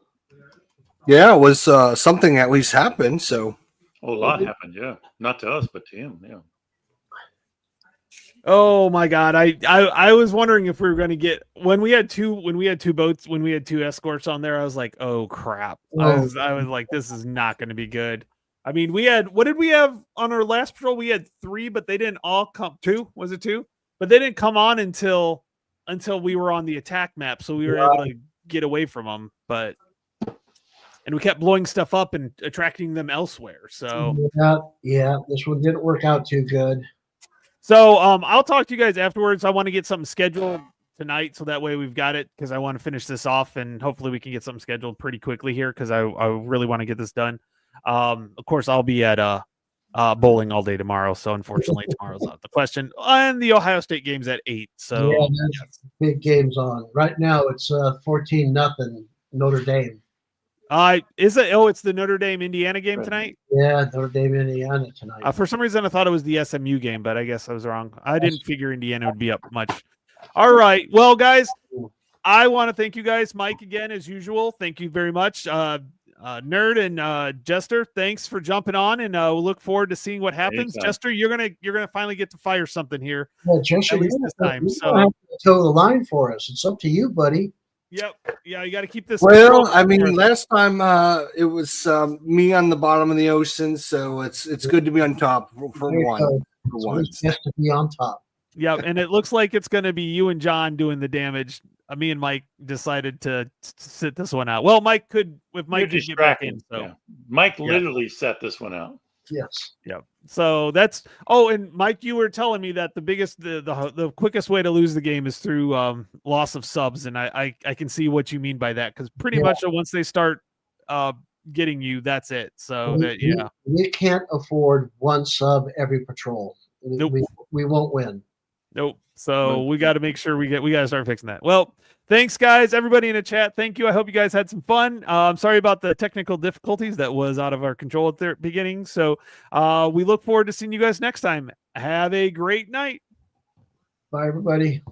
Yeah, it was something at least happened. So. A lot happened, yeah. Not to us, but to him, yeah. Oh my God! I was wondering if we were going to get when we had two escorts on there. I was like, oh crap! I was like, this is not going to be good. I mean, what did we have on our last patrol? We had 3, but they didn't all come. 2? Was it 2? But they didn't come on until we were on the attack map, so we were able to get away from them. And we kept blowing stuff up and attracting them elsewhere. So this one didn't work out too good. So I'll talk to you guys afterwards. I want to get something scheduled tonight, so that way we've got it, because I want to finish this off, and hopefully we can get something scheduled pretty quickly here, because I really want to get this done. Of course, I'll be at bowling all day tomorrow, so unfortunately tomorrow's not the question. And the Ohio State game's at 8. So there's big games on right now. It's 14-0 Notre Dame. Is it? Oh, it's the Notre Dame Indiana game tonight. Yeah, Notre Dame Indiana tonight. For some reason, I thought it was the SMU game, but I guess I was wrong. I didn't figure Indiana would be up much. All right, well, guys, I want to thank you guys, Mike, again as usual. Thank you very much, Nerd and Jester. Thanks for jumping on, and we'll look forward to seeing what happens. Anytime. Jester, you're gonna finally get to fire something here. Well, Jester, at least this time. You So have to toe the line for us. It's up to you, buddy. Yep. Yeah, you got to keep this. Well, I mean, last time it was me on the bottom of the ocean, so it's good to be on top for once. Just to be on top. Yeah, and it looks like it's going to be you and John doing the damage. Me and Mike decided to sit this one out. Well, Mike could get back in. So yeah. Mike literally set this one out. Yes. Yeah. So that's. Oh, and Mike, you were telling me that the quickest way to lose the game is through loss of subs, and I can see what you mean by that, because pretty much once they start getting you, that's it. So we can't afford one sub every patrol. Nope. We won't win. Nope. So we got to make sure we got to start fixing that. Well, thanks, guys. Everybody in the chat, thank you. I hope you guys had some fun. I'm sorry about the technical difficulties. That was out of our control at the beginning. So we look forward to seeing you guys next time. Have a great night. Bye, everybody.